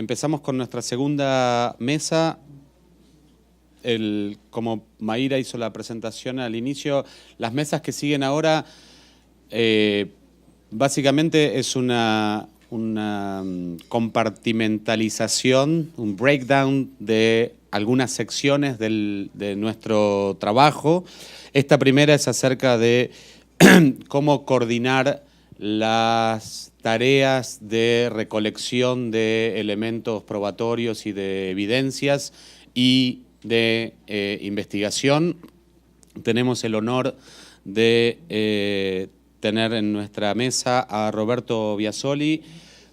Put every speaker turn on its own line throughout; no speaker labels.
empezamos con nuestra segunda mesa. Como Mayra hizo la presentación al inicio, las mesas que siguen ahora básicamente es una compartimentalización, un breakdown de algunas secciones de nuestro trabajo. Esta primera es acerca de cómo coordinar las tareas de recolección de elementos probatorios y de evidencias y de investigación. Tenemos el honor de tener en nuestra mesa a Roberto Biasoli.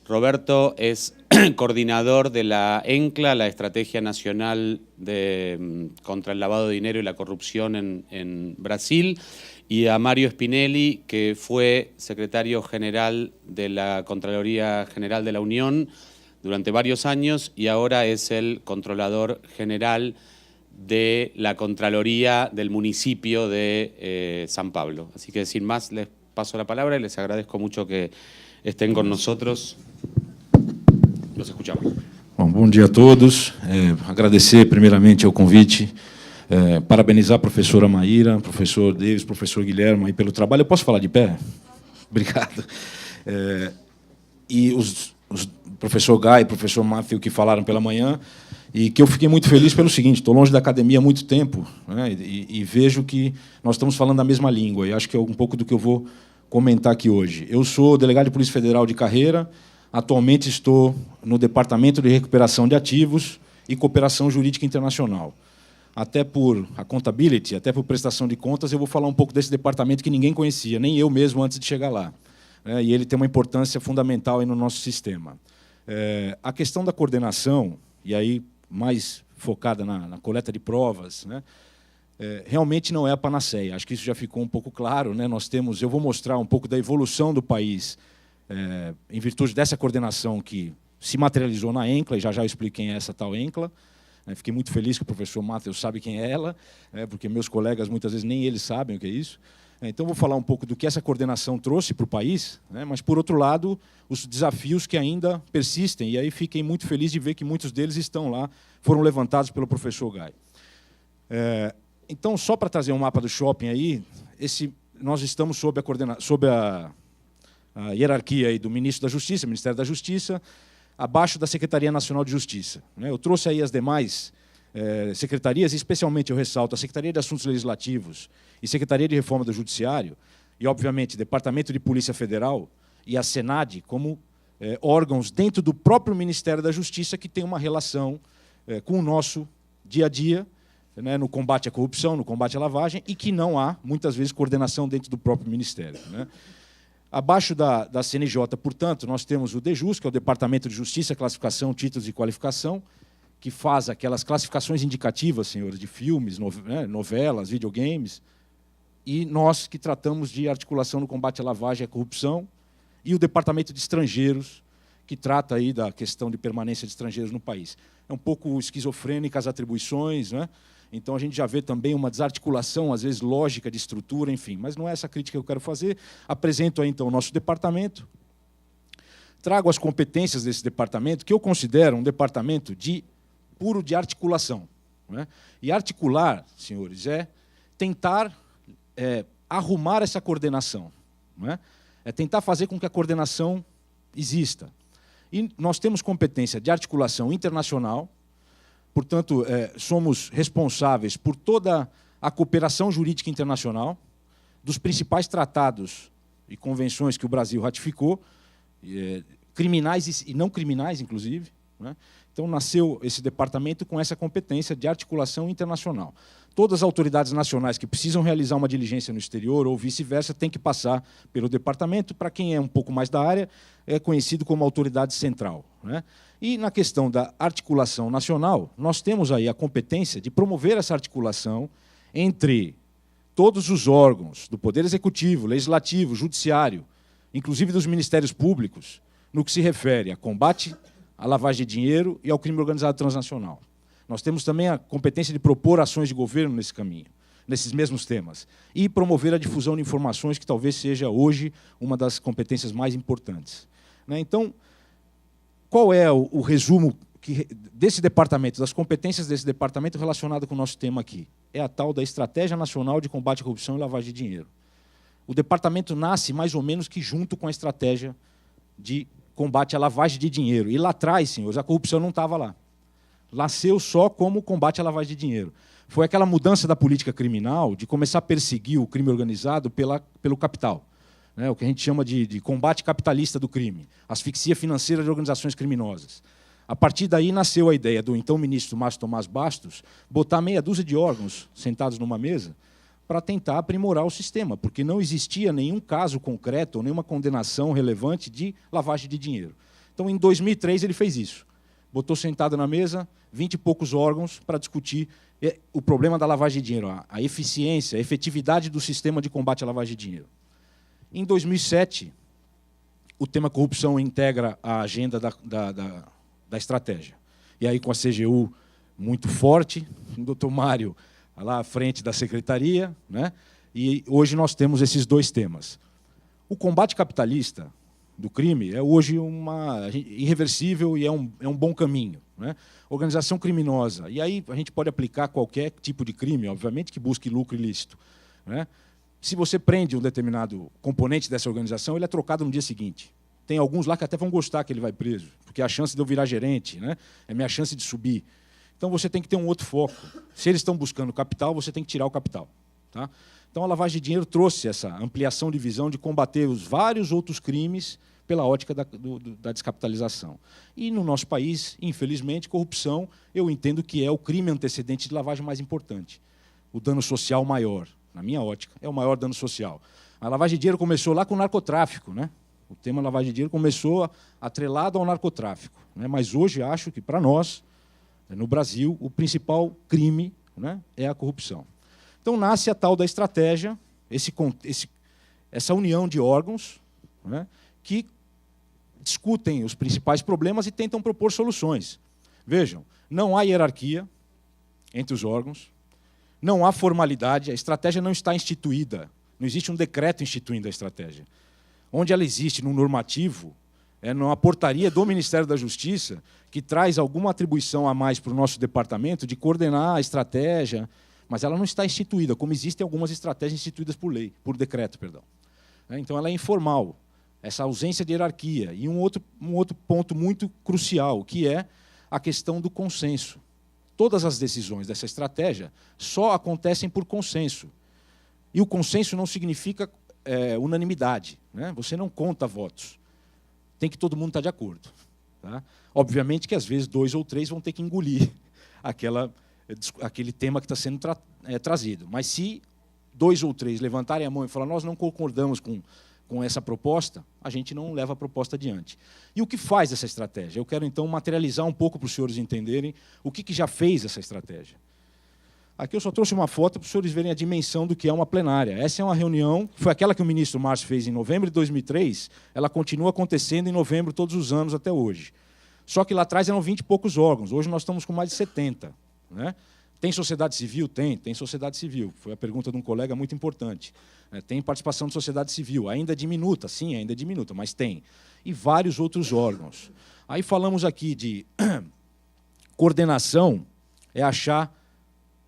Roberto es coordinador de la ENCLA, la Estrategia Nacional contra el Lavado de Dinero y la Corrupción en Brasil, y a Mario Spinelli, que fue secretario general de la Contraloría General de la Unión durante varios años y ahora es el controlador general de la Contraloría del municipio de San Pablo. Así que sin más les paso la palabra y les agradezco mucho que estén con nosotros. Los escuchamos.
Bom dia a todos. Agradecer primeiramente ao convite, parabenizar a professora Maíra, professor Davis, professor Guilherme aí pelo trabalho. Eu posso falar de pé? Obrigado. E os professor Guy e professor Matthew que falaram pela manhã, e que eu fiquei muito feliz pelo seguinte: estou longe da academia há muito tempo, né, e vejo que nós estamos falando a mesma língua, e acho que é um pouco do que eu vou comentar aqui hoje. Eu sou delegado de Polícia Federal de carreira, atualmente estou no Departamento de Recuperação de Ativos e Cooperação Jurídica Internacional. Até por accountability, até por prestação de contas, eu vou falar um pouco desse departamento que ninguém conhecia, nem eu mesmo antes de chegar lá. E ele tem uma importância fundamental aí no nosso sistema. A questão da coordenação, e aí mais focada na coleta de provas, né, realmente não é a panaceia. Acho que isso já ficou um pouco claro, né? Eu vou mostrar um pouco da evolução do país em virtude dessa coordenação que se materializou na ENCLA, e já eu explico quem é essa tal ENCLA. Fiquei muito feliz que o professor Matheus sabe quem é ela, porque meus colegas muitas vezes nem eles sabem o que é isso. Então, vou falar um pouco do que essa coordenação trouxe para o país, né, mas, por outro lado, os desafios que ainda persistem. E aí fiquei muito feliz de ver que muitos deles estão lá, foram levantados pelo professor Guy. Então, só para trazer um mapa do shopping aí, nós estamos sob a hierarquia aí do Ministro da Justiça, Ministério da Justiça, abaixo da Secretaria Nacional de Justiça. Eu trouxe aí as demais secretarias, e especialmente eu ressalto a Secretaria de Assuntos Legislativos e Secretaria de Reforma do Judiciário, e, obviamente, Departamento de Polícia Federal e a Senad, como órgãos dentro do próprio Ministério da Justiça que tem uma relação com o nosso dia a dia, né, no combate à corrupção, no combate à lavagem, e que não há, muitas vezes, coordenação dentro do próprio Ministério, né. Abaixo da CNJ, portanto, nós temos o DEJUS, que é o Departamento de Justiça, Classificação, Títulos e Qualificação, que faz aquelas classificações indicativas, senhores, de filmes, novelas, videogames, e nós que tratamos de articulação no combate à lavagem e à corrupção, e o Departamento de Estrangeiros, que trata aí da questão de permanência de estrangeiros no país. É um pouco esquizofrênica as atribuições, né? Então a gente já vê também uma desarticulação, às vezes lógica de estrutura, enfim. Mas não é essa crítica que eu quero fazer. Apresento aí, então, o nosso departamento. Trago as competências desse departamento, que eu considero um departamento puro de articulação, né? E articular, senhores, é tentar arrumar essa coordenação, né? É tentar fazer com que a coordenação exista. E nós temos competência de articulação internacional, portanto, somos responsáveis por toda a cooperação jurídica internacional, dos principais tratados e convenções que o Brasil ratificou, criminais e não criminais, inclusive, né? Então, nasceu esse departamento com essa competência de articulação internacional. Todas as autoridades nacionais que precisam realizar uma diligência no exterior ou vice-versa têm que passar pelo departamento. Para quem é um pouco mais da área, é conhecido como autoridade central, né? E, na questão da articulação nacional, nós temos aí a competência de promover essa articulação entre todos os órgãos do Poder Executivo, Legislativo, Judiciário, inclusive dos Ministérios Públicos, no que se refere a combate à lavagem de dinheiro e ao crime organizado transnacional. Nós temos também a competência de propor ações de governo nesse caminho, nesses mesmos temas, e promover a difusão de informações, que talvez seja hoje uma das competências mais importantes. Então, qual é o resumo desse departamento, das competências desse departamento relacionado com o nosso tema aqui? É a tal da Estratégia Nacional de Combate à Corrupção e Lavagem de Dinheiro. O departamento nasce mais ou menos que junto com a estratégia de combate à lavagem de dinheiro. E lá atrás, senhores, a corrupção não estava lá. Nasceu só como combate à lavagem de dinheiro. Foi aquela mudança da política criminal de começar a perseguir o crime organizado pelo capital. Né, o que a gente chama de combate capitalista do crime, asfixia financeira de organizações criminosas. A partir daí nasceu a ideia do então ministro Márcio Tomás Bastos botar meia dúzia de órgãos sentados numa mesa para tentar aprimorar o sistema, porque não existia nenhum caso concreto ou nenhuma condenação relevante de lavagem de dinheiro. Então, em 2003, ele fez isso. Botou sentado na mesa 20 e poucos órgãos para discutir o problema da lavagem de dinheiro, a eficiência, a efetividade do sistema de combate à lavagem de dinheiro. Em 2007, o tema corrupção integra a agenda da estratégia. E aí, com a CGU muito forte, o doutor Mário lá à frente da secretaria, né? E hoje nós temos esses dois temas. O combate capitalista do crime é hoje irreversível e é um bom caminho. Né? Organização criminosa. E aí a gente pode aplicar qualquer tipo de crime, obviamente, que busque lucro ilícito. Né? Se você prende um determinado componente dessa organização, ele é trocado no dia seguinte. Tem alguns lá que até vão gostar que ele vai preso, porque é a chance de eu virar gerente, né? É a minha chance de subir. Então, você tem que ter um outro foco. Se eles estão buscando capital, você tem que tirar o capital. Tá? Então, a lavagem de dinheiro trouxe essa ampliação de visão de combater os vários outros crimes pela ótica da descapitalização. E, no nosso país, infelizmente, corrupção, eu entendo que é o crime antecedente de lavagem mais importante. O dano social maior. Na minha ótica, é o maior dano social. A lavagem de dinheiro começou lá com o narcotráfico. Né? O tema lavagem de dinheiro começou atrelado ao narcotráfico. Né? Mas hoje acho que, para nós, no Brasil, o crime, né, é a corrupção. Então nasce a tal da estratégia, essa união de órgãos, né, que discutem os principais problemas e tentam propor soluções. Vejam, não há hierarquia entre os órgãos, não há formalidade, a estratégia não está instituída, não existe um decreto instituindo a estratégia. Onde ela existe, num normativo, numa portaria do Ministério da Justiça, que traz alguma atribuição a mais para o nosso departamento de coordenar a estratégia, mas ela não está instituída, como existem algumas estratégias instituídas por lei, por decreto, perdão. Então, ela é informal, essa ausência de hierarquia. E um outro ponto muito crucial, que é a questão do consenso. Todas as decisões dessa estratégia só acontecem por consenso. E o consenso não significa unanimidade. Né? Você não conta votos. Tem que todo mundo estar de acordo. Tá? Obviamente que, às vezes, 2 ou 3 vão ter que engolir aquele tema que está sendo trazido. Mas se 2 ou 3 levantarem a mão e falar nós não concordamos com essa proposta, a gente não leva a proposta adiante. E o que faz essa estratégia? Eu quero, então, materializar um pouco para os senhores entenderem o que já fez essa estratégia. Aqui eu só trouxe uma foto para os senhores verem a dimensão do que é uma plenária. Essa é uma reunião, foi aquela que o ministro Márcio fez em novembro de 2003, ela continua acontecendo em novembro todos os anos até hoje. Só que lá atrás eram 20 e poucos órgãos, hoje nós estamos com mais de 70. Né? Tem sociedade civil? Tem sociedade civil. Foi a pergunta de um colega muito importante. Tem participação de sociedade civil, ainda é diminuta, sim, ainda é diminuta, mas tem. E vários outros órgãos. Aí falamos aqui de coordenação, é achar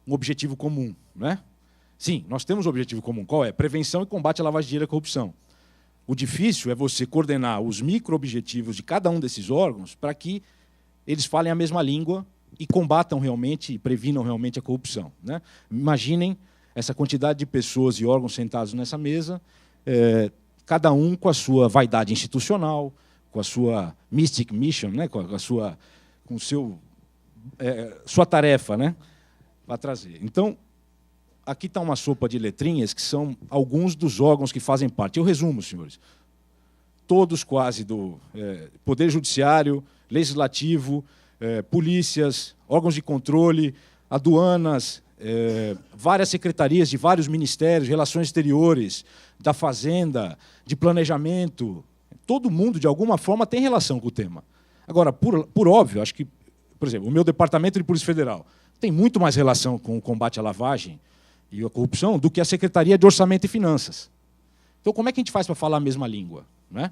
um objetivo comum. Né? Sim, nós temos um objetivo comum. Qual é? Prevenção e combate à lavagem de dinheiro e corrupção. O difícil é você coordenar os micro-objetivos de cada um desses órgãos para que eles falem a mesma língua e combatam realmente e previnam realmente a corrupção. Né? Imaginem essa quantidade de pessoas e órgãos sentados nessa mesa, cada um com a sua vaidade institucional, com a sua mystic mission, né? com sua tarefa, né? Para trazer. Então, aqui está uma sopa de letrinhas que são alguns dos órgãos que fazem parte. Eu resumo, senhores. Todos quase do Poder Judiciário, Legislativo, polícias, órgãos de controle, aduanas, várias secretarias de vários ministérios, relações exteriores, da Fazenda, de planejamento. Todo mundo, de alguma forma, tem relação com o tema. Agora, por óbvio, acho que, por exemplo, o meu Departamento de Polícia Federal tem muito mais relação com o combate à lavagem e a corrupção do que a Secretaria de Orçamento e Finanças. Então, como é que a gente faz para falar a mesma língua? Né?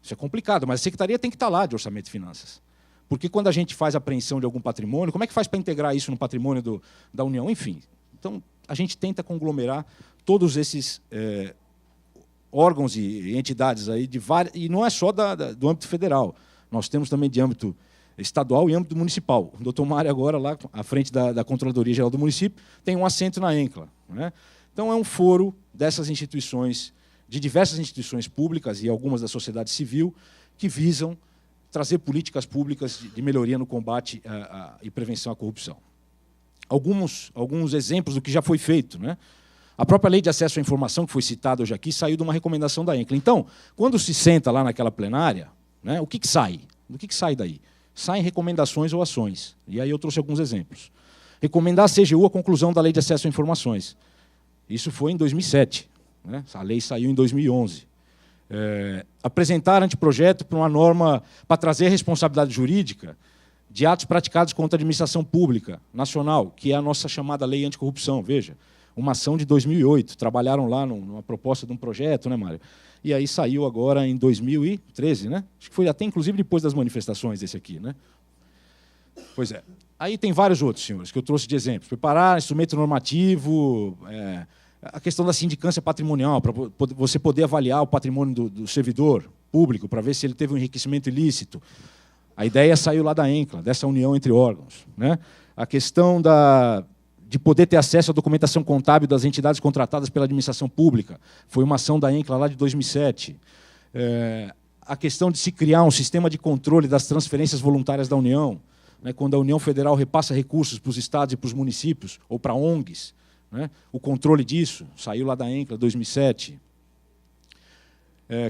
Isso é complicado, mas a Secretaria tem que estar lá de Orçamento e Finanças. Porque quando a gente faz apreensão de algum patrimônio, como é que faz para integrar isso no patrimônio da União? Enfim, então a gente tenta conglomerar todos esses órgãos e entidades aí de várias, e não é só do âmbito federal. Nós temos também de âmbito estadual e âmbito municipal. O doutor Mário agora, lá à frente da Controladoria Geral do Município, tem um assento na ENCLA, né? Então é um foro dessas instituições, de diversas instituições públicas e algumas da sociedade civil, que visam trazer políticas públicas de melhoria no combate e prevenção à corrupção. Alguns exemplos do que já foi feito, né? A própria Lei de Acesso à Informação, que foi citada hoje aqui, saiu de uma recomendação da ENCLA. Então, quando se senta lá naquela plenária, né, o que sai? O que sai daí? Saem recomendações ou ações. E aí eu trouxe alguns exemplos. Recomendar à CGU a conclusão da Lei de Acesso a Informações. Isso foi em 2007. Né? A lei saiu em 2011. Apresentar anteprojeto para uma norma para trazer responsabilidade jurídica de atos praticados contra a administração pública nacional, que é a nossa chamada Lei Anticorrupção. Veja, uma ação de 2008. Trabalharam lá numa proposta de um projeto, né, Mário? E aí saiu agora em 2013, né? Acho que foi até, inclusive, depois das manifestações desse aqui, né? Pois é. Aí tem vários outros, senhores, que eu trouxe de exemplos. Preparar instrumento normativo, a questão da sindicância patrimonial, para você poder avaliar o patrimônio do servidor público, para ver se ele teve um enriquecimento ilícito. A ideia saiu lá da ENCLA, dessa união entre órgãos, né? A questão de poder ter acesso à documentação contábil das entidades contratadas pela administração pública. Foi uma ação da ENCLA lá de 2007. A questão de se criar um sistema de controle das transferências voluntárias da União, né, quando a União Federal repassa recursos para os estados e para os municípios, ou para ONGs, né, o controle disso, saiu lá da ENCLA, 2007.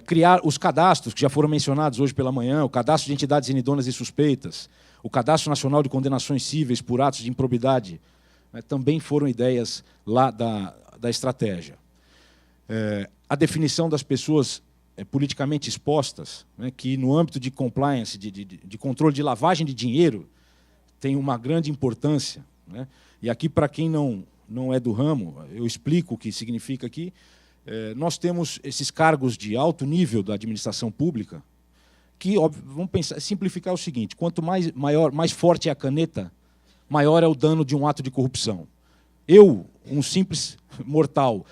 Criar os cadastros, que já foram mencionados hoje pela manhã, o cadastro de entidades inidôneas e suspeitas, o cadastro nacional de condenações cíveis por atos de improbidade, né, também foram ideias lá da estratégia. A definição das pessoas politicamente expostas, né, que no âmbito de compliance, de controle de lavagem de dinheiro, tem uma grande importância, né? E aqui, para quem não é do ramo, eu explico o que significa aqui. Nós temos esses cargos de alto nível da administração pública, que, óbvio, vamos simplificar o seguinte: quanto mais forte é a caneta, maior é o dano de um ato de corrupção. Eu, um simples mortal,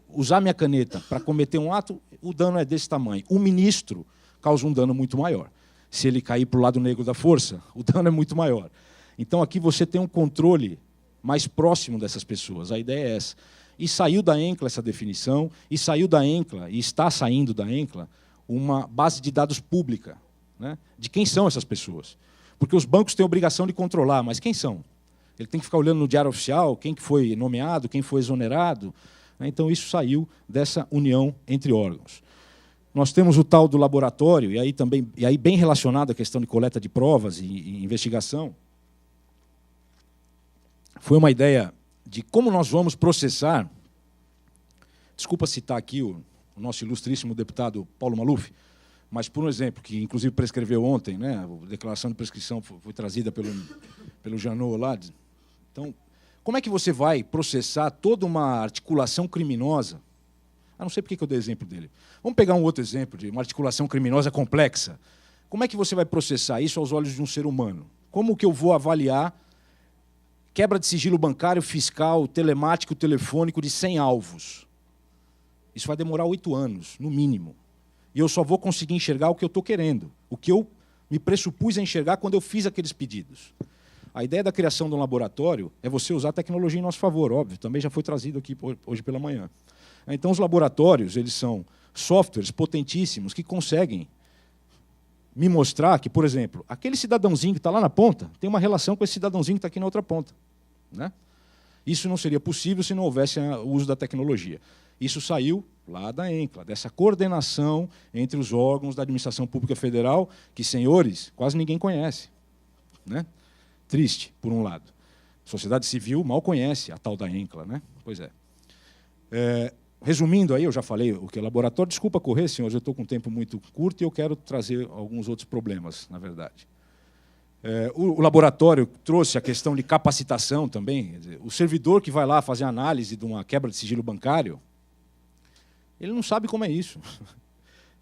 usar minha caneta para cometer um ato, o dano é desse tamanho. O ministro causa um dano muito maior. Se ele cair para o lado negro da força, o dano é muito maior. Então, aqui você tem um controle mais próximo dessas pessoas. A ideia é essa. E saiu da ENCLA essa definição, e saiu da ENCLA, e está saindo da ENCLA, uma base de dados pública, né, de quem são essas pessoas. Porque os bancos têm a obrigação de controlar, mas quem são? Ele tem que ficar olhando no Diário Oficial quem que foi nomeado, quem foi exonerado. Então, isso saiu dessa união entre órgãos. Nós temos o tal do laboratório, e aí bem relacionado à questão de coleta de provas e investigação. Foi uma ideia de como nós vamos processar. Desculpa citar aqui o nosso ilustríssimo deputado Paulo Maluf, mas, por um exemplo, que inclusive prescreveu ontem, né, a declaração de prescrição foi trazida pelo Janot lá. Então, como é que você vai processar toda uma articulação criminosa? Não sei porque eu dei exemplo dele. Vamos pegar um outro exemplo de uma articulação criminosa complexa. Como é que você vai processar isso aos olhos de um ser humano? Como que eu vou avaliar quebra de sigilo bancário, fiscal, telemático, telefônico de 100 alvos? Isso vai demorar 8 anos, no mínimo. E eu só vou conseguir enxergar o que eu estou querendo, o que eu me pressupus a enxergar quando eu fiz aqueles pedidos. A ideia da criação de um laboratório é você usar a tecnologia em nosso favor, óbvio, também já foi trazido aqui hoje pela manhã. Então, os laboratórios, eles são softwares potentíssimos que conseguem me mostrar que, por exemplo, aquele cidadãozinho que está lá na ponta tem uma relação com esse cidadãozinho que está aqui na outra ponta, né? Isso não seria possível se não houvesse o uso da tecnologia. Isso saiu lá da ENCLA, dessa coordenação entre os órgãos da administração pública federal, que, senhores, quase ninguém conhece, né? Triste, por um lado. A sociedade civil mal conhece a tal da ENCLA, né? Pois é. Resumindo, aí eu já falei o que é laboratório. Desculpa correr, senhores, eu estou com um tempo muito curto e eu quero trazer alguns outros problemas, na verdade. O laboratório trouxe a questão de capacitação também. Quer dizer, o servidor que vai lá fazer análise de uma quebra de sigilo bancário, ele não sabe como é isso.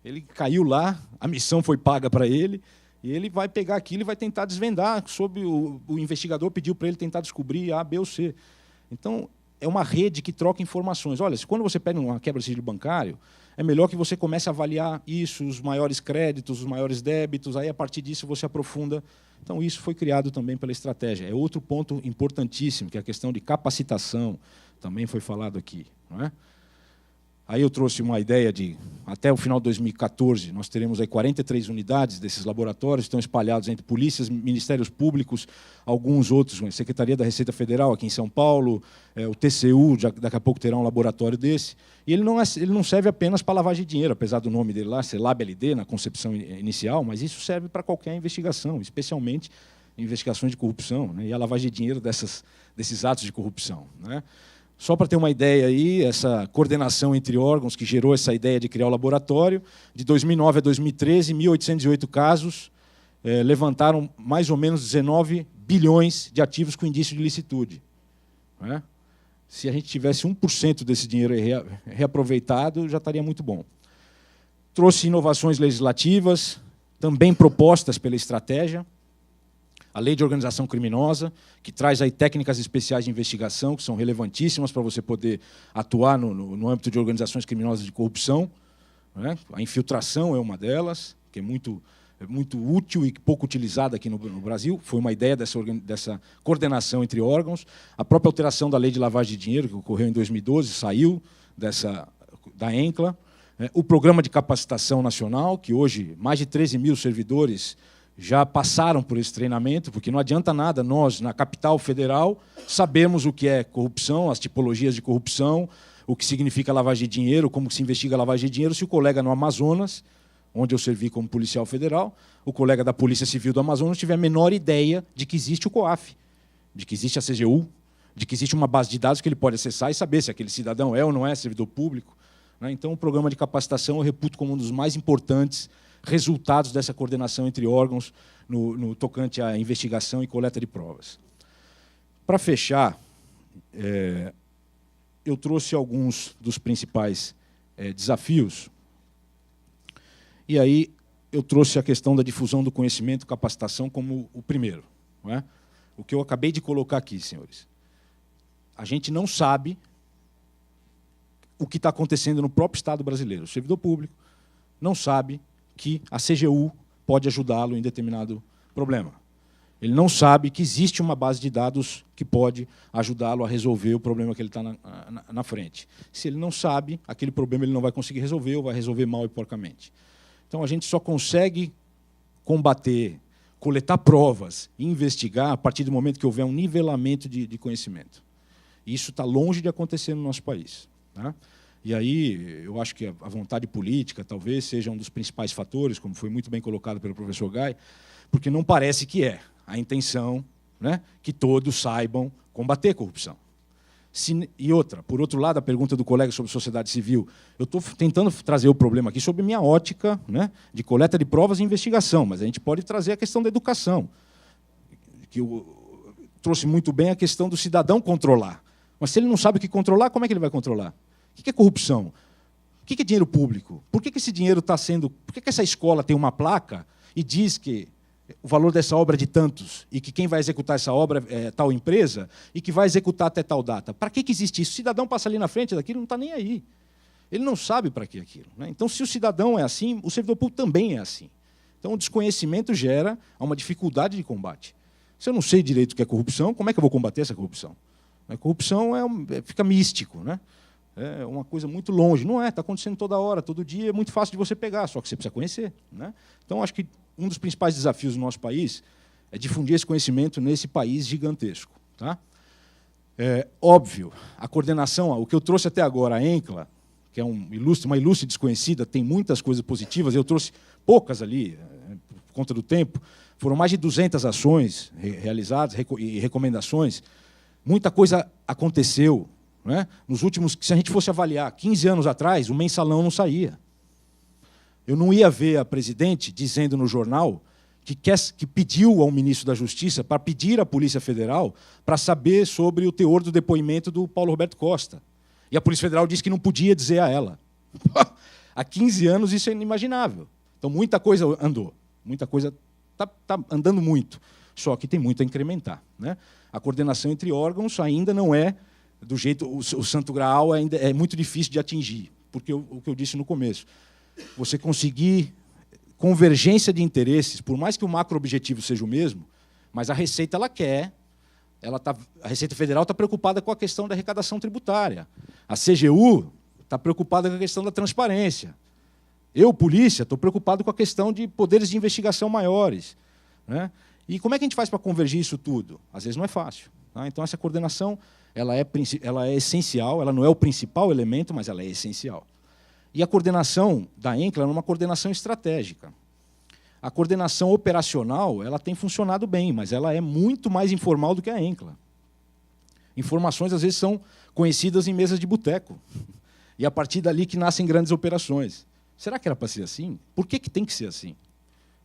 Ele caiu lá, a missão foi paga para ele, e ele vai pegar aquilo e vai tentar desvendar, sobre o investigador pediu para ele tentar descobrir A, B ou C. Então, é uma rede que troca informações. Olha, quando você pega uma quebra de sigilo bancário, é melhor que você comece a avaliar isso, os maiores créditos, os maiores débitos, aí a partir disso você aprofunda. Então, isso foi criado também pela estratégia. É outro ponto importantíssimo, que é a questão de capacitação, também foi falado aqui, não é? Aí eu trouxe uma ideia de, até o final de 2014, nós teremos aí 43 unidades desses laboratórios, estão espalhados entre polícias, ministérios públicos, alguns outros, a Secretaria da Receita Federal aqui em São Paulo, o TCU, daqui a pouco terá um laboratório desse. E ele não serve apenas para lavagem de dinheiro, apesar do nome dele lá ser LabLD, na concepção inicial, mas isso serve para qualquer investigação, especialmente investigações de corrupção, né, e a lavagem de dinheiro desses atos de corrupção, né? Só para ter uma ideia aí, essa coordenação entre órgãos que gerou essa ideia de criar o laboratório, de 2009 a 2013, 1.808 casos, levantaram mais ou menos 19 bilhões de ativos com indício de ilicitude, né? Se a gente tivesse 1% desse dinheiro reaproveitado, já estaria muito bom. Trouxe inovações legislativas, também propostas pela estratégia. A Lei de Organização Criminosa, que traz aí técnicas especiais de investigação, que são relevantíssimas para você poder atuar no âmbito de organizações criminosas de corrupção, né? A infiltração é uma delas, que é muito útil e pouco utilizada aqui no Brasil. Foi uma ideia dessa coordenação entre órgãos. A própria alteração da Lei de Lavagem de Dinheiro, que ocorreu em 2012, saiu da ENCLA. O Programa de Capacitação Nacional, que hoje mais de 13 mil servidores já passaram por esse treinamento, porque não adianta nada nós, na capital federal, sabemos o que é corrupção, as tipologias de corrupção, o que significa lavagem de dinheiro, como se investiga lavagem de dinheiro, se o colega no Amazonas, onde eu servi como policial federal, o colega da Polícia Civil do Amazonas tiver a menor ideia de que existe o COAF, de que existe a CGU, de que existe uma base de dados que ele pode acessar e saber se aquele cidadão é ou não é servidor público, né? Então, o programa de capacitação eu reputo como um dos mais importantes resultados dessa coordenação entre órgãos no tocante à investigação e coleta de provas. Para fechar, eu trouxe alguns dos principais desafios, e aí eu trouxe a questão da difusão do conhecimento e capacitação como o primeiro, não é? O que eu acabei de colocar aqui, senhores. A gente não sabe o que está acontecendo no próprio Estado brasileiro. O servidor público não sabe que a CGU pode ajudá-lo em determinado problema. Ele não sabe que existe uma base de dados que pode ajudá-lo a resolver o problema que ele está na frente. Se ele não sabe, aquele problema ele não vai conseguir resolver ou vai resolver mal e porcamente. Então, a gente só consegue combater, coletar provas e investigar a partir do momento que houver um nivelamento de conhecimento. E isso está longe de acontecer no nosso país, tá? E aí, eu acho que a vontade política talvez seja um dos principais fatores, como foi muito bem colocado pelo professor Gai, porque não parece que é a intenção, né, que todos saibam combater a corrupção. E outra, por outro lado, a pergunta do colega sobre sociedade civil, eu estou tentando trazer o problema aqui sobre minha ótica, né, de coleta de provas e investigação, mas a gente pode trazer a questão da educação, que eu trouxe muito bem a questão do cidadão controlar. Mas se ele não sabe o que controlar, como é que ele vai controlar? O que é corrupção? O que é dinheiro público? Por que esse dinheiro está sendo... Por que essa escola tem uma placa e diz que o valor dessa obra é de tantos e que quem vai executar essa obra é tal empresa e que vai executar até tal data? Para que existe isso? O cidadão passa ali na frente daquilo, não está nem aí. Ele não sabe para que aquilo, né? Então, se o cidadão é assim, o servidor público também é assim. Então, o desconhecimento gera uma dificuldade de combate. Se eu não sei direito o que é corrupção, como é que eu vou combater essa corrupção? A corrupção fica místico, né? É uma coisa muito longe. Não é, está acontecendo toda hora, todo dia, é muito fácil de você pegar, só que você precisa conhecer, né? Então, acho que um dos principais desafios do nosso país é difundir esse conhecimento nesse país gigantesco, tá? Óbvio, a coordenação, o que eu trouxe até agora, a ENCLA, que é uma ilustre desconhecida, tem muitas coisas positivas, eu trouxe poucas ali, por conta do tempo, foram mais de 200 ações realizadas e recomendações, muita coisa aconteceu, né? Nos últimos, se a gente fosse avaliar, 15 anos atrás, o mensalão não saía. Eu não ia ver a presidente dizendo no jornal que pediu ao ministro da Justiça para pedir à Polícia Federal para saber sobre o teor do depoimento do Paulo Roberto Costa. E a Polícia Federal disse que não podia dizer a ela. Há 15 anos isso é inimaginável. Então, muita coisa andou, muita coisa está andando muito, só que tem muito a incrementar, né? A coordenação entre órgãos ainda não é do jeito... O santo graal ainda é muito difícil de atingir, porque o que eu disse no começo, você conseguir convergência de interesses, por mais que o macro-objetivo seja o mesmo, mas a Receita ela quer... a Receita Federal está preocupada com a questão da arrecadação tributária. A CGU está preocupada com a questão da transparência. Eu, polícia, estou preocupado com a questão de poderes de investigação maiores, né? E como é que a gente faz para convergir isso tudo? Às vezes não é fácil, tá? Então, essa coordenação ela é essencial, ela não é o principal elemento, mas ela é essencial. E a coordenação da ENCLA é uma coordenação estratégica. A coordenação operacional ela tem funcionado bem, mas ela é muito mais informal do que a ENCLA. Informações, às vezes, são conhecidas em mesas de boteco. E, a partir dali, que nascem grandes operações. Será que era para ser assim? Por que tem que ser assim?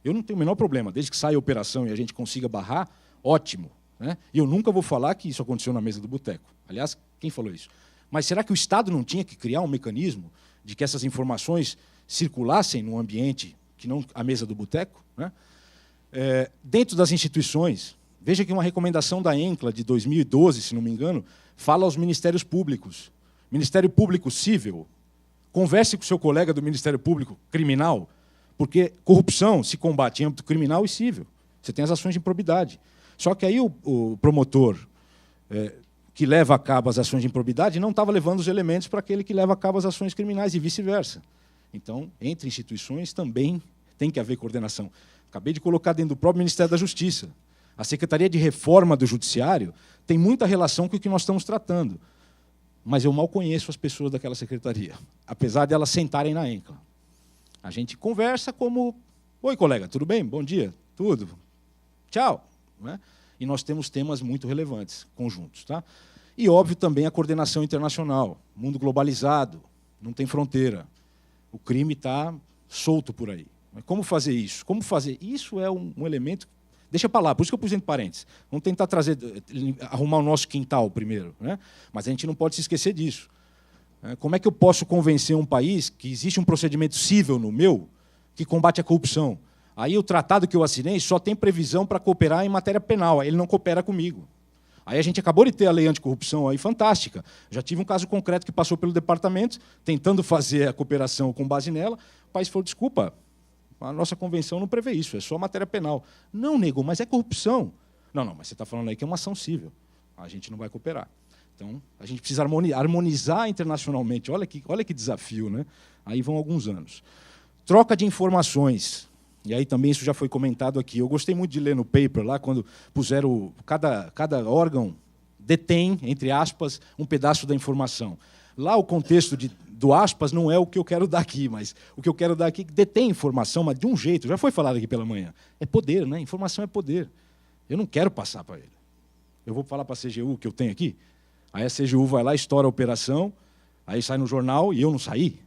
Eu não tenho o menor problema. Desde que saia a operação e a gente consiga barrar, ótimo, né? E eu nunca vou falar que isso aconteceu na mesa do boteco. Aliás, quem falou isso? Mas será que o Estado não tinha que criar um mecanismo de que essas informações circulassem no ambiente que não a mesa do boteco, né? Dentro das instituições, veja que uma recomendação da ENCLA de 2012, se não me engano, fala aos ministérios públicos. Ministério Público Civil, converse com o seu colega do Ministério Público Criminal, porque corrupção se combate em âmbito criminal e civil. Você tem as ações de improbidade. Só que aí o promotor que leva a cabo as ações de improbidade não estava levando os elementos para aquele que leva a cabo as ações criminais e vice-versa. Então, entre instituições também tem que haver coordenação. Acabei de colocar dentro do próprio Ministério da Justiça. A Secretaria de Reforma do Judiciário tem muita relação com o que nós estamos tratando. Mas eu mal conheço as pessoas daquela secretaria, apesar de elas sentarem na ENCLA. A gente conversa como... Oi, colega, tudo bem? Bom dia. Tudo. Tchau. Né? E nós temos temas muito relevantes, conjuntos. Tá? E, óbvio, também a coordenação internacional. Mundo globalizado, não tem fronteira. O crime está solto por aí. Mas como fazer isso? Como fazer? Isso é um elemento... Deixa para lá, por isso que eu pus entre parênteses. Vamos tentar arrumar o nosso quintal primeiro, né? Mas a gente não pode se esquecer disso. Como é que eu posso convencer um país que existe um procedimento civil no meu que combate a corrupção? Aí o tratado que eu assinei só tem previsão para cooperar em matéria penal, aí ele não coopera comigo. Aí a gente acabou de ter a lei anticorrupção aí, fantástica. Já tive um caso concreto que passou pelo departamento, tentando fazer a cooperação com base nela. O país falou, desculpa, a nossa convenção não prevê isso, é só matéria penal. Não, nego, mas é corrupção. Não, mas você está falando aí que é uma ação civil. A gente não vai cooperar. Então, a gente precisa harmonizar internacionalmente. Olha que desafio, né? Aí vão alguns anos. Troca de informações. E aí também isso já foi comentado aqui. Eu gostei muito de ler no paper, lá, quando puseram... Cada órgão detém, entre aspas, um pedaço da informação. Lá o contexto do aspas não é o que eu quero dar aqui, mas o que eu quero dar aqui é que detém informação, mas de um jeito, já foi falado aqui pela manhã. É poder, né? Informação é poder. Eu não quero passar para ele. Eu vou falar para a CGU que eu tenho aqui, aí a CGU vai lá, estoura a operação, aí sai no jornal e eu não saí.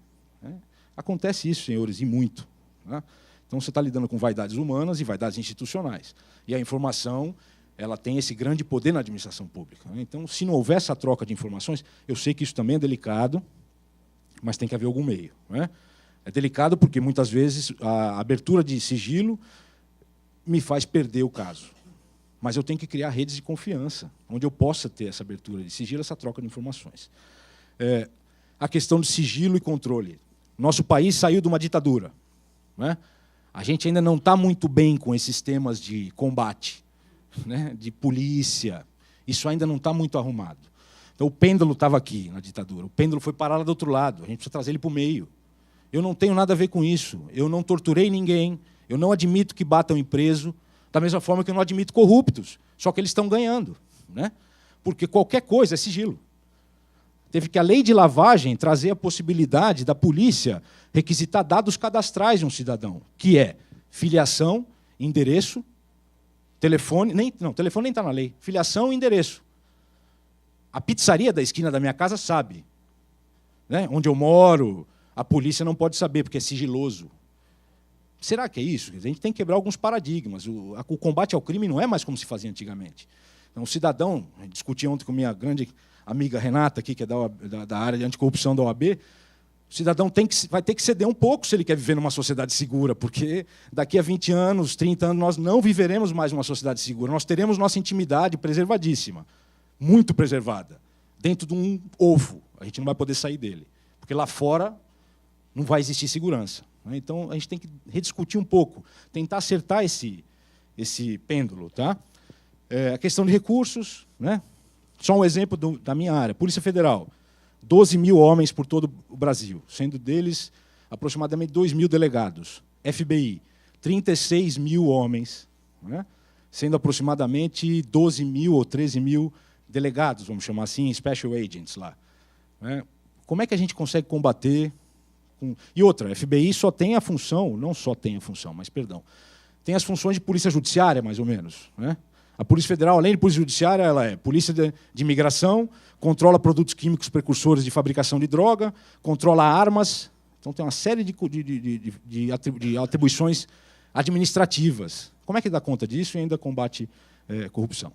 Acontece isso, senhores, e muito. Né? Então você está lidando com vaidades humanas e vaidades institucionais. E a informação... ela tem esse grande poder na administração pública. Então, se não houver essa troca de informações, eu sei que isso também é delicado, mas tem que haver algum meio. Né? É delicado porque, muitas vezes, a abertura de sigilo me faz perder o caso. Mas eu tenho que criar redes de confiança, onde eu possa ter essa abertura de sigilo, essa troca de informações. A questão de sigilo e controle. Nosso país saiu de uma ditadura. Né? A gente ainda não está muito bem com esses temas de combate, né, de polícia, isso ainda não está muito arrumado. Então, o pêndulo estava aqui na ditadura, o pêndulo foi parar lá do outro lado, a gente precisa trazer ele para o meio. Eu não tenho nada a ver com isso, eu não torturei ninguém, eu não admito que batam em preso, da mesma forma que eu não admito corruptos, só que eles estão ganhando, né? Porque qualquer coisa é sigilo. Teve que a lei de lavagem trazer a possibilidade da polícia requisitar dados cadastrais de um cidadão, que é filiação, endereço, telefone, telefone nem está na lei. Filiação e endereço. A pizzaria da esquina da minha casa sabe. Né? Onde eu moro, a polícia não pode saber, porque é sigiloso. Será que é isso? A gente tem que quebrar alguns paradigmas. O combate ao crime não é mais como se fazia antigamente. Então, o cidadão, a gente discutia ontem com minha grande amiga Renata, aqui, que é da área de anticorrupção da OAB, O cidadão vai ter que ceder um pouco se ele quer viver numa sociedade segura, porque daqui a 20 anos, 30 anos, nós não viveremos mais numa sociedade segura. Nós teremos nossa intimidade preservadíssima, muito preservada, dentro de um ovo. A gente não vai poder sair dele, porque lá fora não vai existir segurança. Então, a gente tem que rediscutir um pouco, tentar acertar esse pêndulo. Tá? A questão de recursos, né? Só um exemplo da minha área. Polícia Federal, 12 mil homens por todo o Brasil, sendo deles aproximadamente 2 mil delegados. FBI, 36 mil homens, né? Sendo aproximadamente 12 mil ou 13 mil delegados, vamos chamar assim, special agents lá. Né? Como é que a gente consegue combater? E outra, a FBI só tem a função, não só tem a função, mas, perdão, tem as funções de polícia judiciária, mais ou menos. Né? A Polícia Federal, além de polícia judiciária, ela é polícia de imigração, controla produtos químicos precursores de fabricação de droga, controla armas. Então, tem uma série de atribuições administrativas. Como é que dá conta disso e ainda combate corrupção?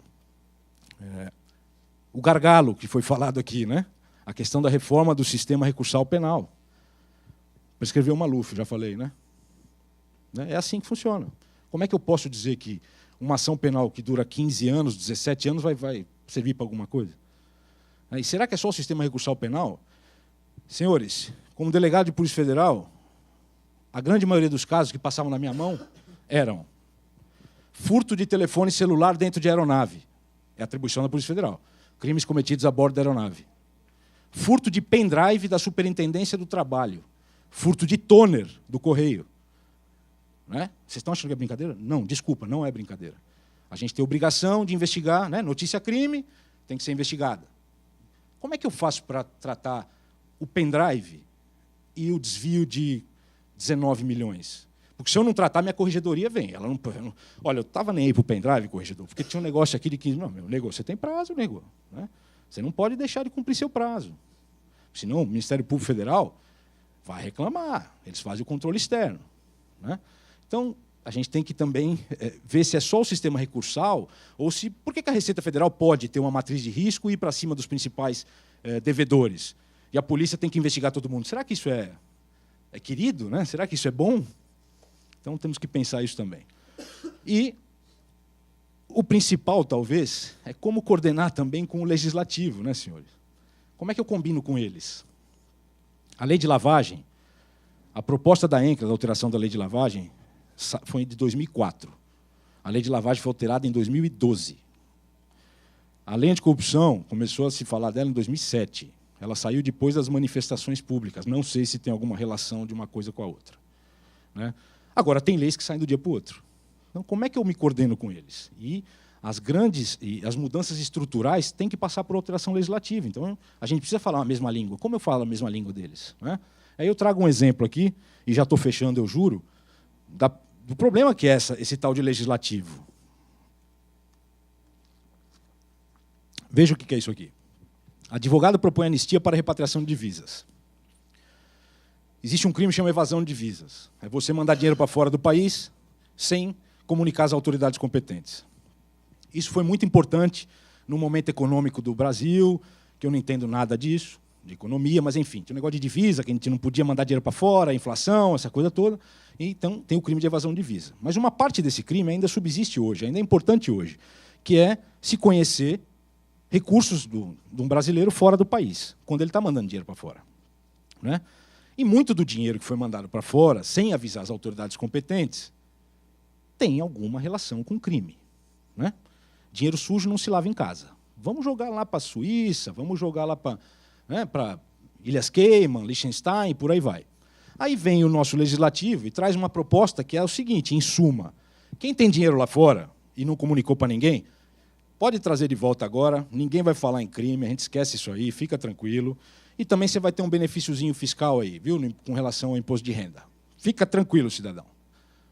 O gargalo, que foi falado aqui, né? A questão da reforma do sistema recursal penal. Prescreveu o Maluf, já falei, né? É assim que funciona. Como é que eu posso dizer que uma ação penal que dura 15 anos, 17 anos, vai servir para alguma coisa? E será que é só o sistema recursal penal? Senhores, como delegado de Polícia Federal, a grande maioria dos casos que passavam na minha mão eram furto de telefone celular dentro de aeronave. É atribuição da Polícia Federal. Crimes cometidos a bordo da aeronave. Furto de pendrive da Superintendência do Trabalho. Furto de toner do Correio. Né? Vocês estão achando que é brincadeira? Não, desculpa, não é brincadeira. A gente tem obrigação de investigar, né? Notícia crime, tem que ser investigada. Como é que eu faço para tratar o pendrive e o desvio de 19 milhões? Porque se eu não tratar, minha corregedoria vem. Ela não, olha, eu estava nem aí para o pendrive, corregedor, porque tinha um negócio aqui de 15... Não, meu nego, você tem prazo, nego. Né? Você não pode deixar de cumprir seu prazo. Senão o Ministério Público Federal vai reclamar. Eles fazem o controle externo. Né? Então, a gente tem que também ver se é só o sistema recursal ou se... Por que a Receita Federal pode ter uma matriz de risco e ir para cima dos principais devedores? E a polícia tem que investigar todo mundo. Será que isso é querido? Né? Será que isso é bom? Então, temos que pensar isso também. E o principal, talvez, é como coordenar também com o legislativo, né, senhores? Como é que eu combino com eles? A lei de lavagem, a proposta da ENCRA, da alteração da lei de lavagem, foi de 2004. A lei de lavagem foi alterada em 2012. A lei anticorrupção começou a se falar dela em 2007. Ela saiu depois das manifestações públicas. Não sei se tem alguma relação de uma coisa com a outra. Né? Agora, tem leis que saem do dia para o outro. Então, como é que eu me coordeno com eles? E as mudanças estruturais têm que passar por alteração legislativa. Então, a gente precisa falar a mesma língua. Como eu falo a mesma língua deles? Né? Aí eu trago um exemplo aqui, e já estou fechando, eu juro, do problema que é esse tal de legislativo. Veja o que é isso aqui. Advogado propõe anistia para repatriação de divisas. Existe um crime que chama evasão de divisas. É você mandar dinheiro para fora do país sem comunicar às autoridades competentes. Isso foi muito importante no momento econômico do Brasil, que eu não entendo nada disso, de economia, mas, enfim, tinha um negócio de divisa, que a gente não podia mandar dinheiro para fora, a inflação, essa coisa toda. Então, tem o crime de evasão de divisa. Mas uma parte desse crime ainda subsiste hoje, ainda é importante hoje, que é se conhecer recursos de um brasileiro fora do país, quando ele está mandando dinheiro para fora. Né? E muito do dinheiro que foi mandado para fora, sem avisar as autoridades competentes, tem alguma relação com crime. Né? Dinheiro sujo não se lava em casa. Vamos jogar lá para a Suíça, vamos jogar lá para Ilhas Cayman, Liechtenstein, por aí vai. Aí vem o nosso legislativo e traz uma proposta que é o seguinte, em suma, quem tem dinheiro lá fora e não comunicou para ninguém, pode trazer de volta agora, ninguém vai falar em crime, a gente esquece isso aí, fica tranquilo. E também você vai ter um benefíciozinho fiscal aí, viu, com relação ao imposto de renda. Fica tranquilo, cidadão.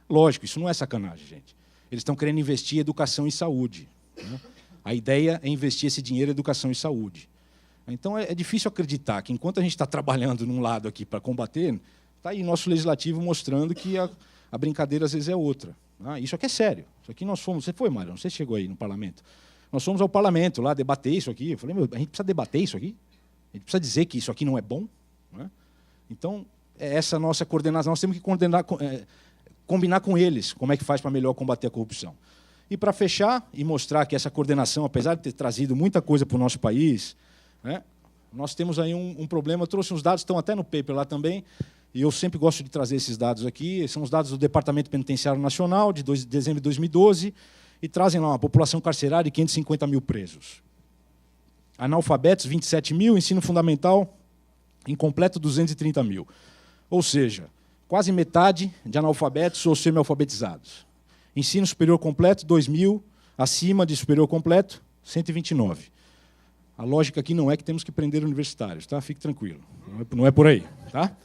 Lógico, isso não é sacanagem, gente. Eles estão querendo investir em educação e saúde. Né? A ideia é investir esse dinheiro em educação e saúde. Então, é difícil acreditar que, enquanto a gente está trabalhando num lado aqui para combater, está aí nosso legislativo mostrando que a brincadeira, às vezes, é outra. Isso aqui é sério. Isso aqui nós fomos... Você foi, Mário? Não sei se chegou aí no parlamento. Nós fomos ao parlamento lá debater isso aqui. Eu falei, a gente precisa debater isso aqui? A gente precisa dizer que isso aqui não é bom? Né? Então, é essa a nossa coordenação. Nós temos que combinar com eles como é que faz para melhor combater a corrupção. E, para fechar e mostrar que essa coordenação, apesar de ter trazido muita coisa para o nosso país, né, nós temos aí um problema. Eu trouxe uns dados, estão até no paper lá também, e eu sempre gosto de trazer esses dados aqui. São os dados do Departamento Penitenciário Nacional, de dezembro de 2012, e trazem lá uma população carcerária de 550 mil presos. Analfabetos, 27 mil, ensino fundamental incompleto, 230 mil. Ou seja, quase metade de analfabetos ou semi-alfabetizados. Ensino superior completo, 2 mil, acima de superior completo, 129. A lógica aqui não é que temos que prender universitários, tá? Fique tranquilo, não é por aí. Tá?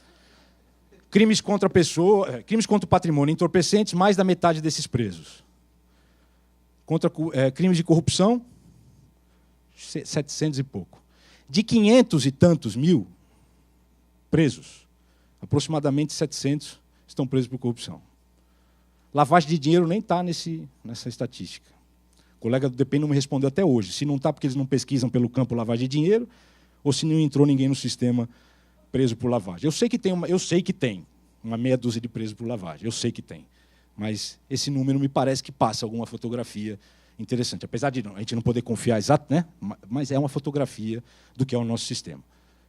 Crimes contra a pessoa, crimes contra o patrimônio, entorpecentes, mais da metade desses presos. Crimes de corrupção, 700 e pouco. De 500 e tantos mil presos, aproximadamente 700 estão presos por corrupção. Lavagem de dinheiro nem está nessa estatística. O colega do DPEM não me respondeu até hoje. Se não está porque eles não pesquisam pelo campo lavagem de dinheiro, ou se não entrou ninguém no sistema preso por lavagem. Eu sei que tem uma meia dúzia de presos por lavagem. Eu sei que tem. Mas esse número me parece que passa alguma fotografia interessante. Apesar de a gente não poder confiar exato, né? Mas é uma fotografia do que é o nosso sistema.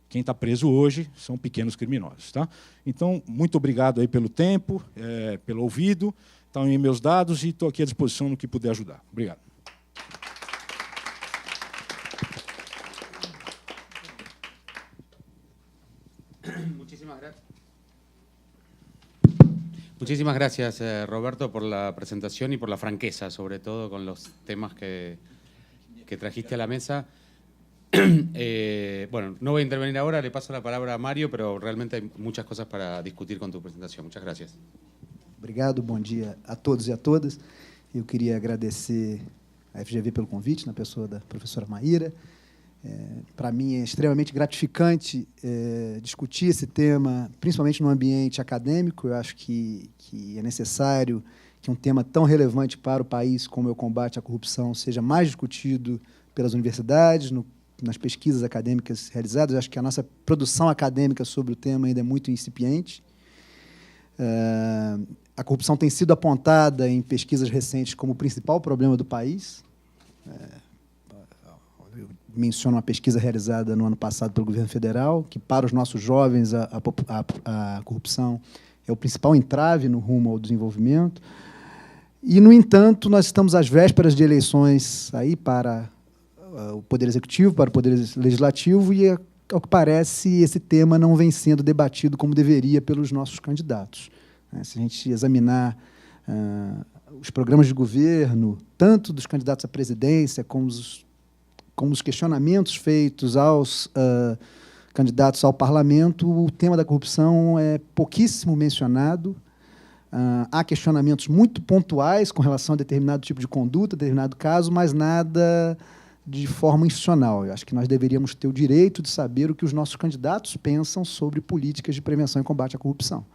Quem está preso hoje são pequenos criminosos. Tá? Então, muito obrigado aí pelo tempo, pelo ouvido. Estão aí meus dados e estou aqui à disposição no que puder ajudar. Obrigado.
Muchísimas gracias, Roberto, por la presentación y por la franqueza, sobre todo con los temas que trajiste a la mesa. Bueno, no voy a intervenir ahora, le paso la palabra a Mário, pero realmente hay muchas cosas para discutir con tu presentación. Muchas gracias.
Obrigado, bom dia a todos e a todas. Eu queria agradecer a FGV pelo convite, na pessoa da professora Maíra. Para mim é extremamente gratificante discutir esse tema, principalmente no ambiente acadêmico. Eu acho que é necessário que um tema tão relevante para o país como é o combate à corrupção seja mais discutido pelas universidades, nas pesquisas acadêmicas realizadas. Eu acho que a nossa produção acadêmica sobre o tema ainda é muito incipiente. A corrupção tem sido apontada em pesquisas recentes como o principal problema do país. Eu menciono uma pesquisa realizada no ano passado pelo governo federal, que para os nossos jovens a corrupção é o principal entrave no rumo ao desenvolvimento. E, no entanto, nós estamos às vésperas de eleições aí para o Poder Executivo, para o Poder Legislativo, e, ao que parece, esse tema não vem sendo debatido como deveria pelos nossos candidatos. Se a gente examinar os programas de governo, tanto dos candidatos à presidência, como os questionamentos feitos aos candidatos ao parlamento, o tema da corrupção é pouquíssimo mencionado. Há questionamentos muito pontuais com relação a determinado tipo de conduta, determinado caso, mas nada de forma institucional. Eu acho que nós deveríamos ter o direito de saber o que os nossos candidatos pensam sobre políticas de prevenção e combate à corrupção.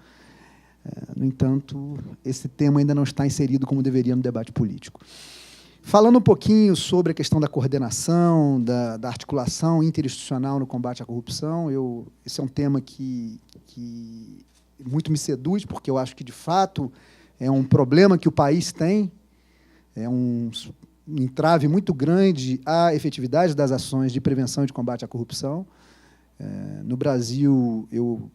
No entanto, esse tema ainda não está inserido como deveria no debate político. Falando um pouquinho sobre a questão da coordenação, da articulação interinstitucional no combate à corrupção, esse é um tema que muito me seduz, porque eu acho que, de fato, é um problema que o país tem, é um entrave muito grande à efetividade das ações de prevenção e de combate à corrupção. No Brasil, eu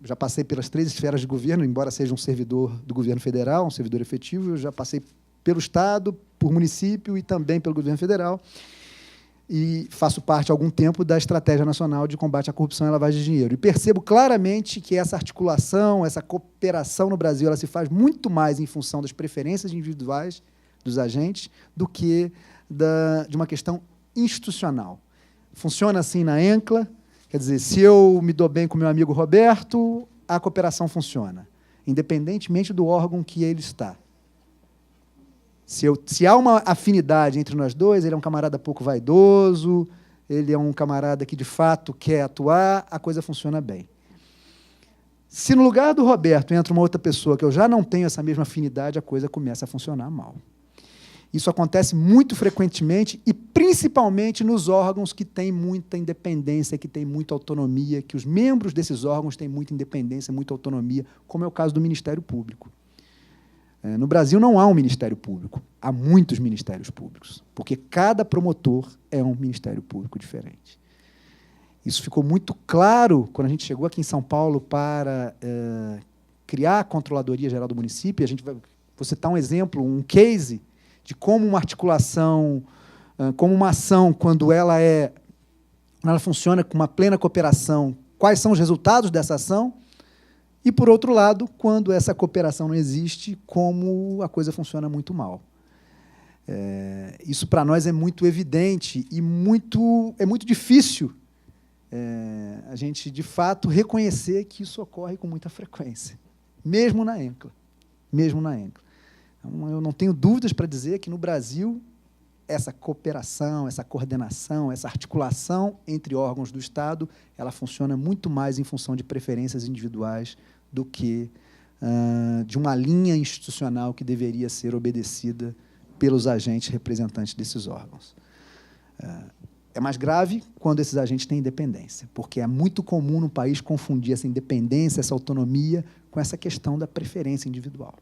já passei pelas 3 esferas de governo, embora seja um servidor do governo federal, um servidor efetivo, eu já passei pelo Estado, por município e também pelo governo federal, e faço parte há algum tempo da Estratégia Nacional de Combate à Corrupção e Lavagem de Dinheiro. E percebo claramente que essa articulação, essa cooperação no Brasil, ela se faz muito mais em função das preferências individuais dos agentes do que de uma questão institucional. Funciona assim na ENCLA, quer dizer, se eu me dou bem com meu amigo Roberto, a cooperação funciona, independentemente do órgão que ele está. Se há uma afinidade entre nós dois, ele é um camarada pouco vaidoso, ele é um camarada que, de fato, quer atuar, a coisa funciona bem. Se no lugar do Roberto entra uma outra pessoa que eu já não tenho essa mesma afinidade, a coisa começa a funcionar mal. Isso acontece muito frequentemente e principalmente nos órgãos que têm muita independência, que têm muita autonomia, que os membros desses órgãos têm muita independência, muita autonomia, como é o caso do Ministério Público. No Brasil não há um Ministério Público, há muitos Ministérios Públicos, porque cada promotor é um Ministério Público diferente. Isso ficou muito claro quando a gente chegou aqui em São Paulo para criar a Controladoria Geral do Município. Vou citar um exemplo, um case de como uma articulação, como uma ação, quando ela funciona com uma plena cooperação, quais são os resultados dessa ação, e, por outro lado, quando essa cooperação não existe, como a coisa funciona muito mal. Isso, para nós, é muito evidente e é muito difícil a gente, de fato, reconhecer que isso ocorre com muita frequência, mesmo na ENCLA. Mesmo na ENCLA. Então, eu não tenho dúvidas para dizer que, no Brasil, essa cooperação, essa coordenação, essa articulação entre órgãos do Estado, ela funciona muito mais em função de preferências individuais do que de uma linha institucional que deveria ser obedecida pelos agentes representantes desses órgãos. É mais grave quando esses agentes têm independência, porque é muito comum no país confundir essa independência, essa autonomia, com essa questão da preferência individual,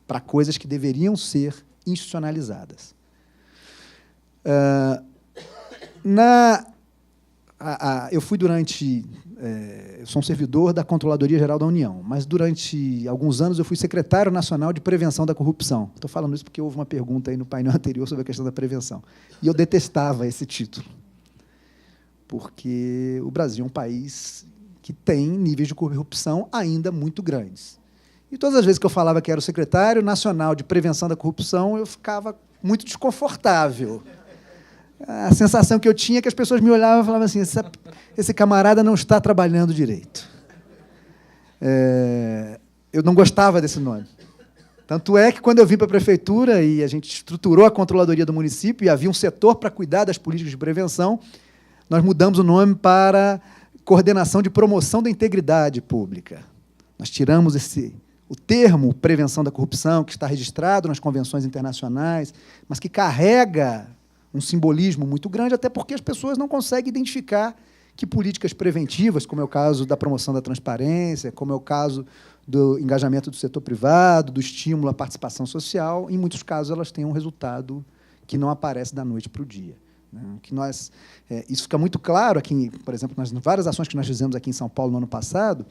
para coisas que deveriam ser institucionalizadas. Eu fui eu sou um servidor da Controladoria Geral da União, mas durante alguns anos eu fui secretário nacional de prevenção da corrupção. Estou falando isso porque houve uma pergunta aí no painel anterior sobre a questão da prevenção. E eu detestava esse título, porque o Brasil é um país que tem níveis de corrupção ainda muito grandes. E todas as vezes que eu falava que era o secretário nacional de prevenção da corrupção, eu ficava muito desconfortável. A sensação que eu tinha é que as pessoas me olhavam e falavam assim, esse camarada não está trabalhando direito. Eu não gostava desse nome. Tanto é que, quando eu vim para a prefeitura e a gente estruturou a controladoria do município e havia um setor para cuidar das políticas de prevenção, nós mudamos o nome para Coordenação de Promoção da Integridade Pública. Nós tiramos o termo prevenção da corrupção, que está registrado nas convenções internacionais, mas que carrega um simbolismo muito grande, até porque as pessoas não conseguem identificar que políticas preventivas, como é o caso da promoção da transparência, como é o caso do engajamento do setor privado, do estímulo à participação social, em muitos casos elas têm um resultado que não aparece da noite para o dia. Isso fica muito claro aqui, por exemplo, nas várias ações que nós fizemos aqui em São Paulo no ano passado.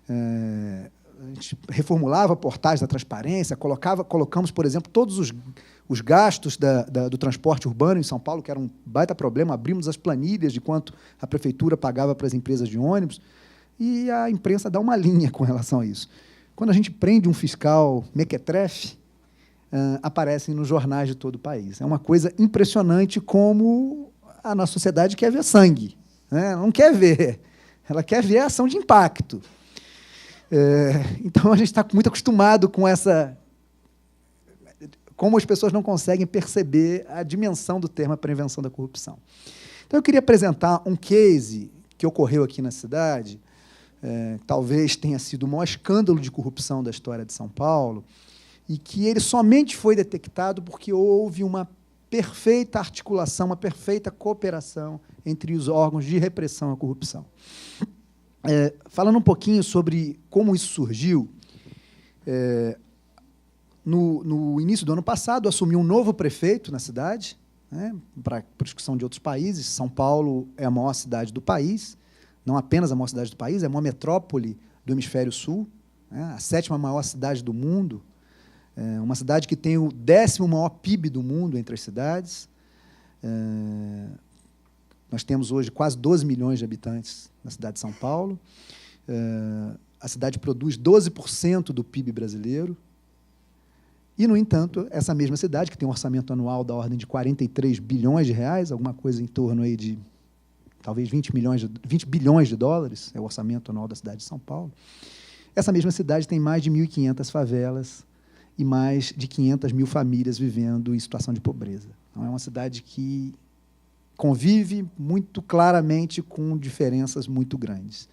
A gente reformulava portais da transparência, colocamos, por exemplo, todos os gastos do transporte urbano em São Paulo, que era um baita problema, abrimos as planilhas de quanto a prefeitura pagava para as empresas de ônibus, e a imprensa dá uma linha com relação a isso. Quando a gente prende um fiscal mequetrefe, aparecem nos jornais de todo o país. É uma coisa impressionante como a nossa sociedade quer ver sangue, né? Não quer ver, ela quer ver a ação de impacto. Então, a gente está muito acostumado com como as pessoas não conseguem perceber a dimensão do termo prevenção da corrupção. Então, eu queria apresentar um case que ocorreu aqui na cidade, talvez tenha sido o maior escândalo de corrupção da história de São Paulo, e que ele somente foi detectado porque houve uma perfeita articulação, uma perfeita cooperação entre os órgãos de repressão à corrupção. Falando um pouquinho sobre como isso surgiu, no início do ano passado, assumiu um novo prefeito na cidade, né, para discussão de outros países. São Paulo é a maior cidade do país, não apenas a maior cidade do país, é a maior metrópole do Hemisfério Sul, né, a 7ª maior cidade do mundo, uma cidade que tem o 10º maior PIB do mundo entre as cidades. Nós temos hoje quase 12 milhões de habitantes na cidade de São Paulo. A cidade produz 12% do PIB brasileiro. E, no entanto, essa mesma cidade, que tem um orçamento anual da ordem de 43 bilhões de reais, alguma coisa em torno aí de talvez 20 bilhões de dólares, é o orçamento anual da cidade de São Paulo. Essa mesma cidade tem mais de 1.500 favelas e mais de 500 mil famílias vivendo em situação de pobreza. Então, é uma cidade que convive muito claramente com diferenças muito grandes.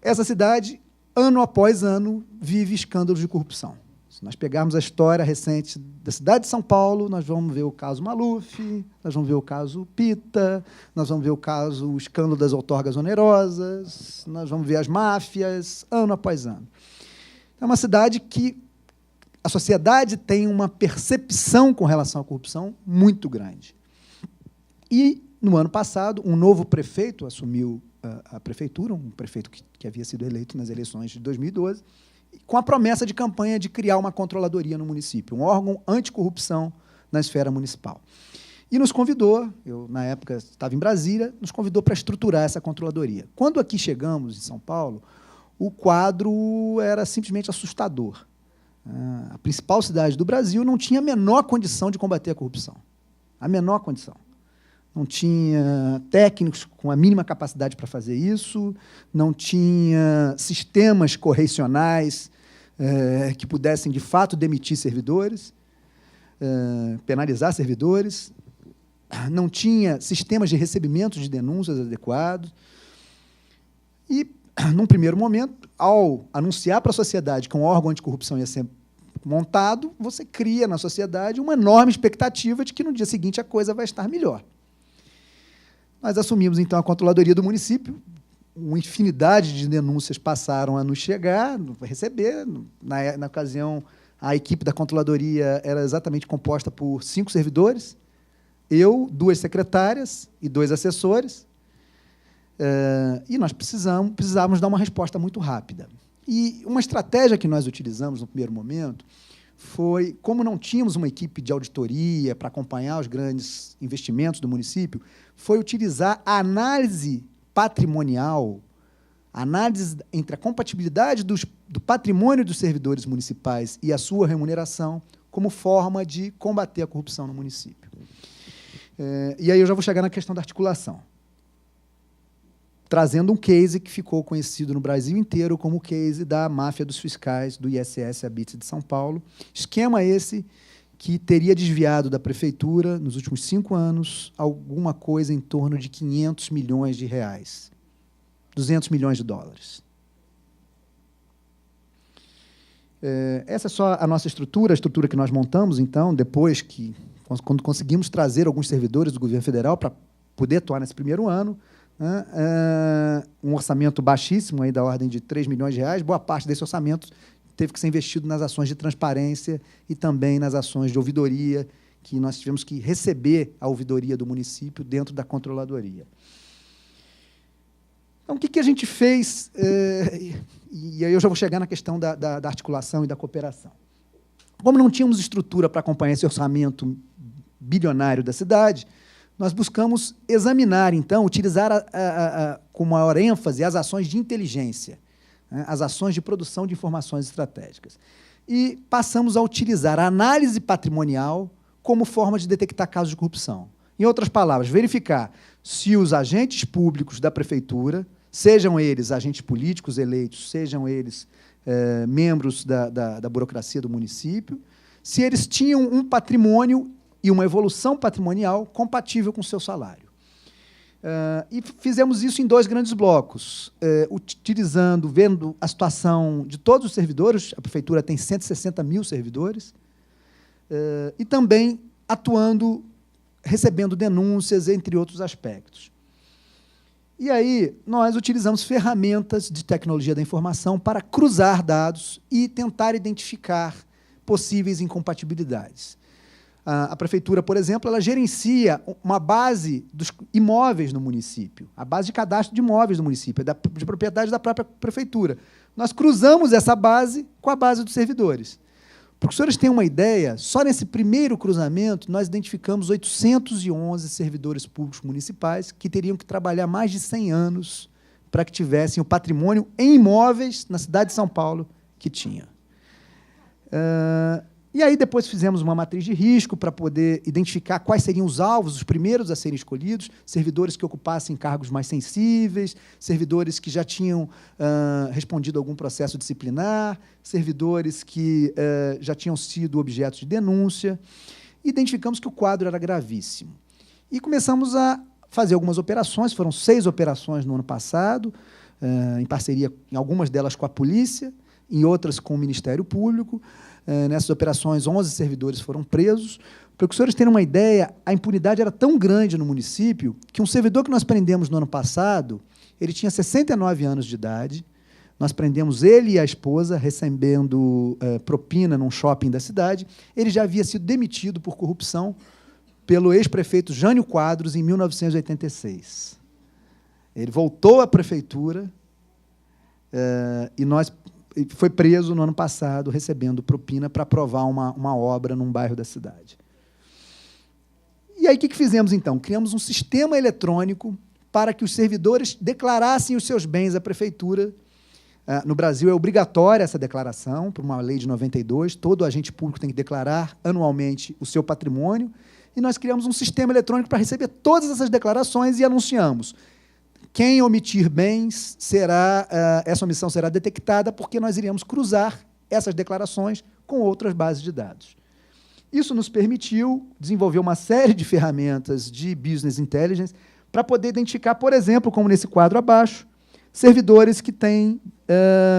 Essa cidade, ano após ano, vive escândalos de corrupção. Se nós pegarmos a história recente da cidade de São Paulo, nós vamos ver o caso Maluf, nós vamos ver o caso Pita, nós vamos ver o escândalo das outorgas onerosas, nós vamos ver as máfias, ano após ano. É uma cidade que a sociedade tem uma percepção com relação à corrupção muito grande. E, no ano passado, um novo prefeito assumiu a prefeitura, um prefeito que havia sido eleito nas eleições de 2012, com a promessa de campanha de criar uma controladoria no município, um órgão anticorrupção na esfera municipal. E nos convidou, eu, na época, estava em Brasília, nos convidou para estruturar essa controladoria. Quando aqui chegamos, em São Paulo, o quadro era simplesmente assustador. A principal cidade do Brasil não tinha a menor condição de combater a corrupção. A menor condição. Não tinha técnicos com a mínima capacidade para fazer isso, não tinha sistemas correcionais que pudessem, de fato, demitir servidores, penalizar servidores, não tinha sistemas de recebimento de denúncias adequados. E, num primeiro momento, ao anunciar para a sociedade que um órgão anticorrupção ia ser montado, você cria na sociedade uma enorme expectativa de que no dia seguinte a coisa vai estar melhor. Nós assumimos, então, a controladoria do município, uma infinidade de denúncias passaram a nos chegar, a receber. Na ocasião, a equipe da controladoria era exatamente composta por 5 servidores, eu, 2 secretárias e 2 assessores, e nós precisávamos dar uma resposta muito rápida. E uma estratégia que nós utilizamos no primeiro momento foi, como não tínhamos uma equipe de auditoria para acompanhar os grandes investimentos do município, foi utilizar a análise patrimonial, a análise entre a compatibilidade do patrimônio dos servidores municipais e a sua remuneração como forma de combater a corrupção no município. E aí eu já vou chegar na questão da articulação, trazendo um case que ficou conhecido no Brasil inteiro como o case da máfia dos fiscais do ISS Habite de São Paulo. Esquema esse que teria desviado da prefeitura, nos últimos 5 anos, alguma coisa em torno de 500 milhões de reais, 200 milhões de dólares. Essa é só a nossa estrutura, a estrutura que nós montamos, então, depois que, quando conseguimos trazer alguns servidores do governo federal para poder atuar nesse primeiro ano, um orçamento baixíssimo, aí da ordem de 3 milhões de reais, boa parte desse orçamento teve que ser investido nas ações de transparência e também nas ações de ouvidoria, que nós tivemos que receber a ouvidoria do município dentro da controladoria. Então, o que a gente fez? E aí eu já vou chegar na questão da articulação e da cooperação. Como não tínhamos estrutura para acompanhar esse orçamento bilionário da cidade, nós buscamos examinar, então, utilizar com maior ênfase as ações de inteligência, as ações de produção de informações estratégicas. E passamos a utilizar a análise patrimonial como forma de detectar casos de corrupção. Em outras palavras, verificar se os agentes públicos da prefeitura, sejam eles agentes políticos eleitos, sejam eles membros da burocracia do município, se eles tinham um patrimônio e uma evolução patrimonial compatível com o seu salário. E fizemos isso em 2 grandes blocos, vendo a situação de todos os servidores, a prefeitura tem 160 mil servidores, e também atuando, recebendo denúncias, entre outros aspectos. E aí nós utilizamos ferramentas de tecnologia da informação para cruzar dados e tentar identificar possíveis incompatibilidades. A prefeitura, por exemplo, ela gerencia uma base dos imóveis no município, a base de cadastro de imóveis do município, de propriedade da própria prefeitura. Nós cruzamos essa base com a base dos servidores. Para que os senhores tenham uma ideia, só nesse primeiro cruzamento nós identificamos 811 servidores públicos municipais que teriam que trabalhar mais de 100 anos para que tivessem o patrimônio em imóveis na cidade de São Paulo que tinha. E aí depois fizemos uma matriz de risco para poder identificar quais seriam os alvos, os primeiros a serem escolhidos, servidores que ocupassem cargos mais sensíveis, servidores que já tinham respondido a algum processo disciplinar, servidores que já tinham sido objeto de denúncia. Identificamos que o quadro era gravíssimo. E começamos a fazer algumas operações, foram 6 operações no ano passado, em parceria, em algumas delas, com a polícia, em outras com o Ministério Público. Nessas operações, 11 servidores foram presos. Para que os senhores terem uma ideia, a impunidade era tão grande no município que um servidor que nós prendemos no ano passado, ele tinha 69 anos de idade. Nós prendemos ele e a esposa, recebendo propina num shopping da cidade. Ele já havia sido demitido por corrupção pelo ex-prefeito Jânio Quadros em 1986. Ele voltou à prefeitura e foi preso no ano passado, recebendo propina para aprovar uma obra num bairro da cidade. E aí, o que fizemos, então? Criamos um sistema eletrônico para que os servidores declarassem os seus bens à prefeitura. No Brasil, é obrigatória essa declaração, por uma lei de 92, todo agente público tem que declarar anualmente o seu patrimônio, e nós criamos um sistema eletrônico para receber todas essas declarações e anunciamos. Quem omitir bens, essa omissão será detectada, porque nós iremos cruzar essas declarações com outras bases de dados. Isso nos permitiu desenvolver uma série de ferramentas de business intelligence para poder identificar, por exemplo, como nesse quadro abaixo, servidores que têm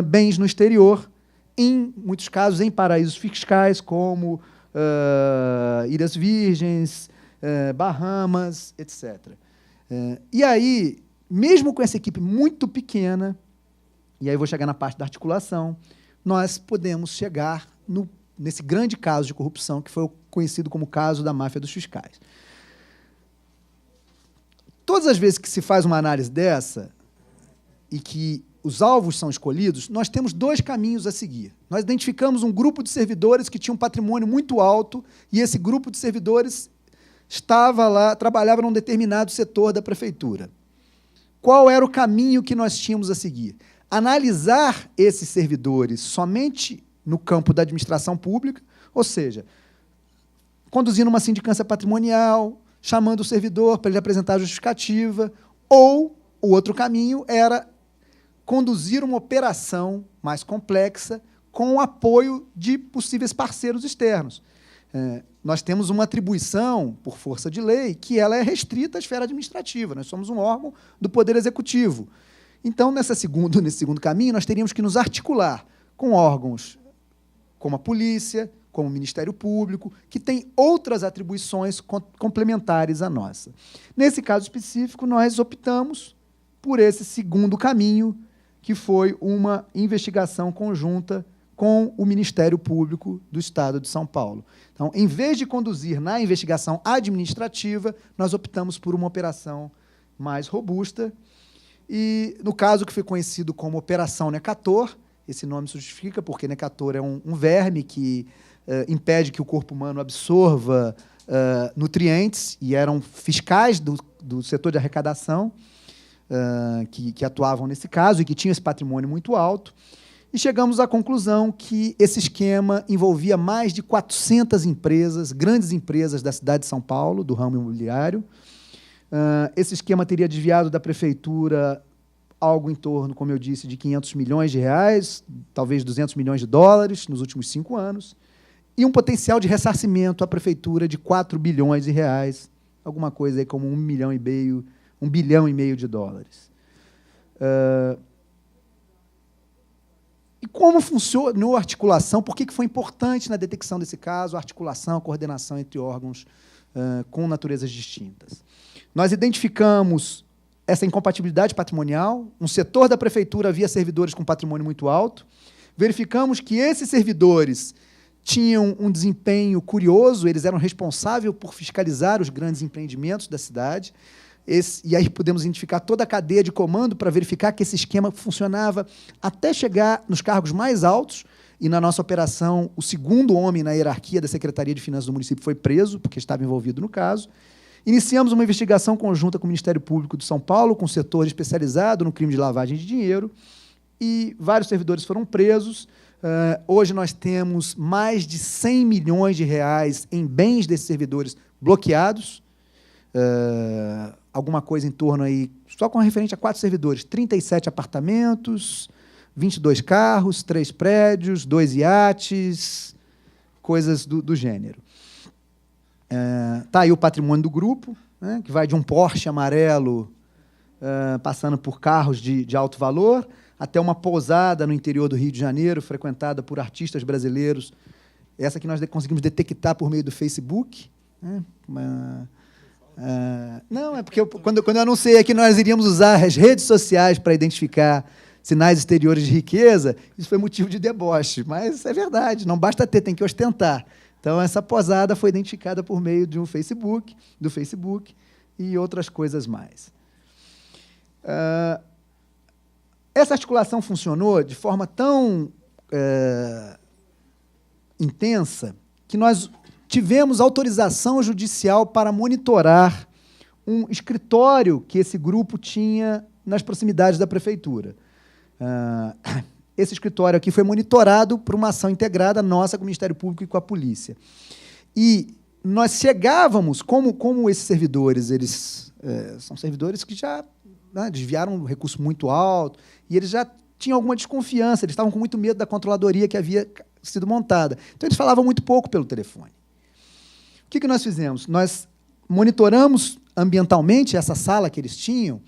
bens no exterior, em muitos casos em paraísos fiscais, como Ilhas Virgens, Bahamas, etc. E aí, mesmo com essa equipe muito pequena, e aí vou chegar na parte da articulação, nós podemos chegar nesse grande caso de corrupção, que foi conhecido como o caso da máfia dos fiscais. Todas as vezes que se faz uma análise dessa, e que os alvos são escolhidos, nós temos dois caminhos a seguir. Nós identificamos um grupo de servidores que tinha um patrimônio muito alto, e esse grupo de servidores estava lá, trabalhava num determinado setor da prefeitura. Qual era o caminho que nós tínhamos a seguir? Analisar esses servidores somente no campo da administração pública, ou seja, conduzindo uma sindicância patrimonial, chamando o servidor para ele apresentar a justificativa, ou o outro caminho era conduzir uma operação mais complexa com o apoio de possíveis parceiros externos. Nós temos uma atribuição, por força de lei, que ela é restrita à esfera administrativa. Nós somos um órgão do Poder Executivo. Então, nesse segundo caminho, nós teríamos que nos articular com órgãos como a polícia, como o Ministério Público, que têm outras atribuições complementares à nossa. Nesse caso específico, nós optamos por esse segundo caminho, que foi uma investigação conjunta com o Ministério Público do Estado de São Paulo. Então, em vez de conduzir na investigação administrativa, nós optamos por uma operação mais robusta. E, no caso que foi conhecido como Operação Necator, esse nome se justifica porque Necator é um verme que impede que o corpo humano absorva nutrientes, e eram fiscais do setor de arrecadação que atuavam nesse caso e que tinham esse patrimônio muito alto. E chegamos à conclusão que esse esquema envolvia mais de 400 empresas, grandes empresas da cidade de São Paulo, do ramo imobiliário. Esse esquema teria desviado da prefeitura algo em torno, como eu disse, de 500 milhões de reais, talvez 200 milhões de dólares nos últimos 5 anos, e um potencial de ressarcimento à prefeitura de 4 bilhões de reais, alguma coisa aí como 1,5 bilhão de dólares. E como funcionou a articulação? Por que foi importante na detecção desse caso a articulação, a coordenação entre órgãos com naturezas distintas? Nós identificamos essa incompatibilidade patrimonial, um setor da prefeitura havia servidores com patrimônio muito alto, verificamos que esses servidores tinham um desempenho curioso, eles eram responsáveis por fiscalizar os grandes empreendimentos da cidade, e aí podemos identificar toda a cadeia de comando para verificar que esse esquema funcionava até chegar nos cargos mais altos, e na nossa operação, o segundo homem na hierarquia da Secretaria de Finanças do município foi preso, porque estava envolvido no caso. Iniciamos uma investigação conjunta com o Ministério Público de São Paulo, com o setor especializado no crime de lavagem de dinheiro, e vários servidores foram presos. Hoje nós temos mais de 100 milhões de reais em bens desses servidores bloqueados, alguma coisa em torno aí, só com referente a 4 servidores, 37 apartamentos, 22 carros, 3 prédios, 2 iates, coisas do gênero. Está aí o patrimônio do grupo, né, que vai de um Porsche amarelo, passando por carros de alto valor, até uma pousada no interior do Rio de Janeiro, frequentada por artistas brasileiros. Essa que nós conseguimos detectar por meio do Facebook. Né? Não, é porque quando eu anunciei que nós iríamos usar as redes sociais para identificar sinais exteriores de riqueza, isso foi motivo de deboche. Mas é verdade, não basta ter, tem que ostentar. Então, essa posada foi identificada por meio de do Facebook e outras coisas mais. Essa articulação funcionou de forma tão intensa que nós tivemos autorização judicial para monitorar um escritório que esse grupo tinha nas proximidades da prefeitura. Esse escritório aqui foi monitorado por uma ação integrada nossa com o Ministério Público e com a polícia. E nós chegávamos, como esses servidores, eles são servidores que já desviaram um recurso muito alto, e eles já tinham alguma desconfiança, eles estavam com muito medo da controladoria que havia sido montada. Então, eles falavam muito pouco pelo telefone. O que nós fizemos? Nós monitoramos ambientalmente essa sala que eles tinham,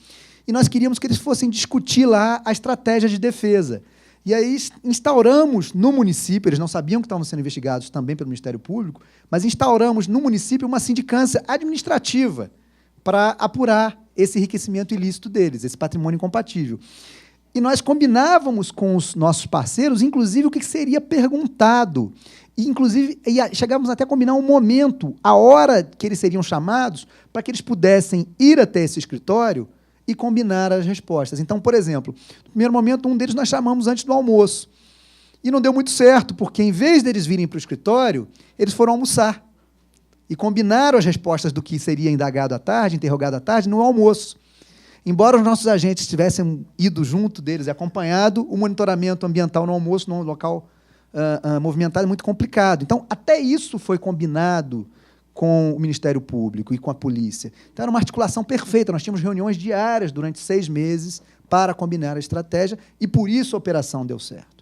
e nós queríamos que eles fossem discutir lá a estratégia de defesa. E aí instauramos no município, eles não sabiam que estavam sendo investigados também pelo Ministério Público, mas instauramos no município uma sindicância administrativa para apurar esse enriquecimento ilícito deles, esse patrimônio incompatível. E nós combinávamos com os nossos parceiros, inclusive, o que seria perguntado. E, inclusive, chegávamos até a combinar um momento, a hora que eles seriam chamados, para que eles pudessem ir até esse escritório e combinar as respostas. Então, por exemplo, no primeiro momento, um deles nós chamamos antes do almoço. E não deu muito certo, porque, em vez deles virem para o escritório, eles foram almoçar. E combinaram as respostas do que seria indagado à tarde, interrogado à tarde, no almoço. Embora os nossos agentes tivessem ido junto deles e acompanhado, o monitoramento ambiental no almoço, num local movimentado, é muito complicado. Então, até isso foi combinado com o Ministério Público e com a polícia. Então, era uma articulação perfeita. Nós tínhamos reuniões diárias durante 6 meses para combinar a estratégia e, por isso, a operação deu certo.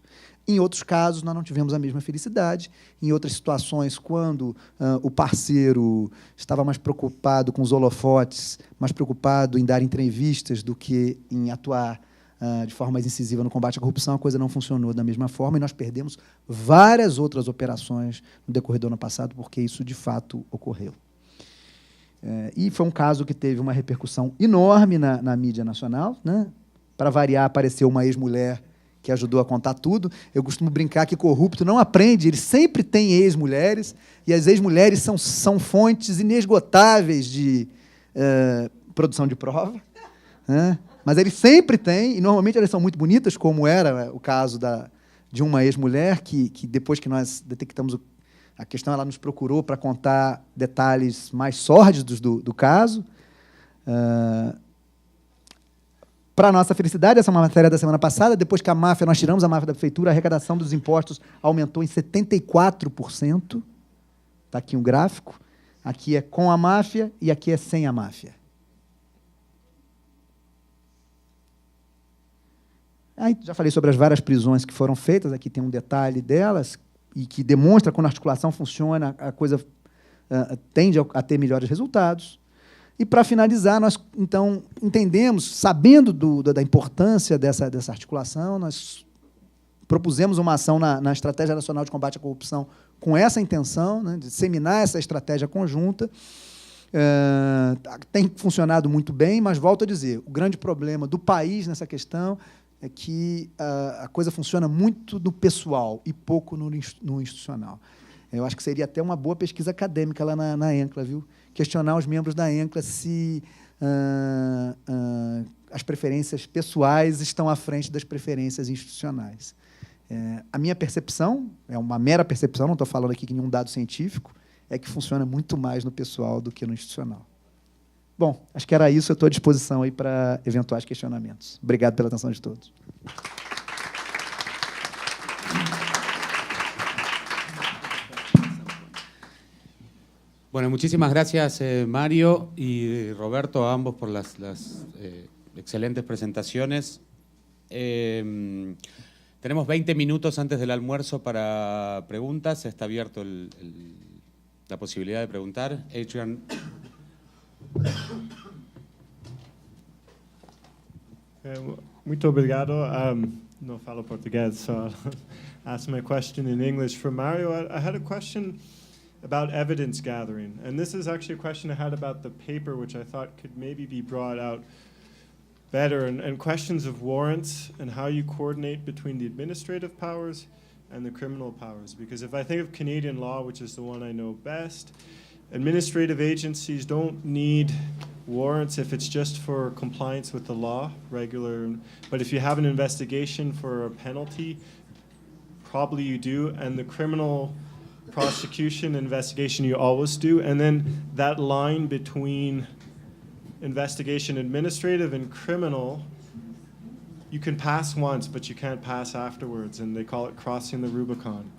Em outros casos, nós não tivemos a mesma felicidade. Em outras situações, quando o parceiro estava mais preocupado com os holofotes, mais preocupado em dar entrevistas do que em atuar de forma mais incisiva no combate à corrupção, a coisa não funcionou da mesma forma e nós perdemos várias outras operações no decorrer do ano passado, porque isso, de fato, ocorreu. E foi um caso que teve uma repercussão enorme na mídia nacional. Né? Para variar, apareceu uma ex-mulher que ajudou a contar tudo. Eu costumo brincar que corrupto não aprende, ele sempre tem ex-mulheres, e as ex-mulheres são fontes inesgotáveis de produção de prova. Né? Mas ele sempre tem, e normalmente elas são muito bonitas, como era o caso de uma ex-mulher, que depois que nós detectamos a questão, ela nos procurou para contar detalhes mais sórdidos do caso. Para a nossa felicidade, essa é uma matéria da semana passada, depois que nós tiramos a máfia da prefeitura, a arrecadação dos impostos aumentou em 74%. Está aqui um gráfico. Aqui é com a máfia e aqui é sem a máfia. Aí, já falei sobre as várias prisões que foram feitas, aqui tem um detalhe delas, e que demonstra quando a articulação funciona, a coisa tende a ter melhores resultados. E, para finalizar, nós, então, entendemos, sabendo da importância dessa articulação, nós propusemos uma ação na Estratégia Nacional de Combate à Corrupção com essa intenção, né, de disseminar essa estratégia conjunta. Tem funcionado muito bem, mas, volto a dizer, o grande problema do país nessa questão é que a coisa funciona muito no pessoal e pouco no institucional. Eu acho que seria até uma boa pesquisa acadêmica lá na ENCLA, viu? Questionar os membros da ENCLA se as preferências pessoais estão à frente das preferências institucionais. A minha percepção, é uma mera percepção, não estou falando aqui de nenhum dado científico, é que funciona muito mais no pessoal do que no institucional. Bom, acho que era isso, eu estou à disposição aí para eventuais questionamentos. Obrigado pela atenção de todos.
Bueno, muchísimas gracias, Mario y Roberto, a ambos por las excelentes presentaciones. Tenemos 20 minutos antes del almuerzo para preguntas. Está abierto la posibilidad de preguntar. Adrian.
Muito obrigado. Não falo português, so I'll ask my question in English. For Mario, I had a question about evidence gathering. And this is actually a question I had about the paper, which I thought could maybe be brought out better, and questions of warrants and how you coordinate between the administrative powers and the criminal powers. Because if I think of Canadian law, which is the one I know best, administrative agencies don't need warrants if it's just for compliance with the law, regular. But if you have an investigation for a penalty, probably you do. And the criminal prosecution investigation, you always do. And then that line between investigation administrative and criminal, you can pass once, but you can't pass afterwards. And they call it crossing the Rubicon.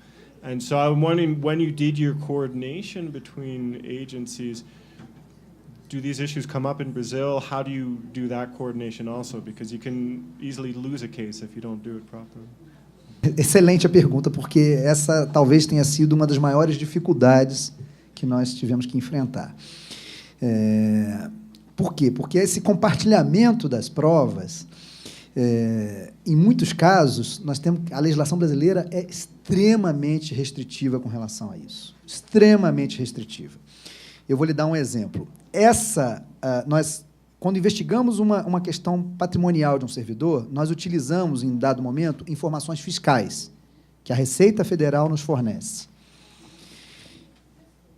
And so I'm wondering, when you did your coordination between agencies, do these issues come up in Brazil? How do you do that coordination also? Because you can easily lose a case if you don't do it properly.
Excelente a pergunta, porque essa talvez tenha sido uma das maiores dificuldades que nós tivemos que enfrentar. Por quê? Porque esse compartilhamento das provas, em muitos casos, nós temos, a legislação brasileira é extremamente restritiva com relação a isso. Extremamente restritiva. Eu vou lhe dar um exemplo. Nós, quando investigamos uma questão patrimonial de um servidor, nós utilizamos, em dado momento, informações fiscais que a Receita Federal nos fornece.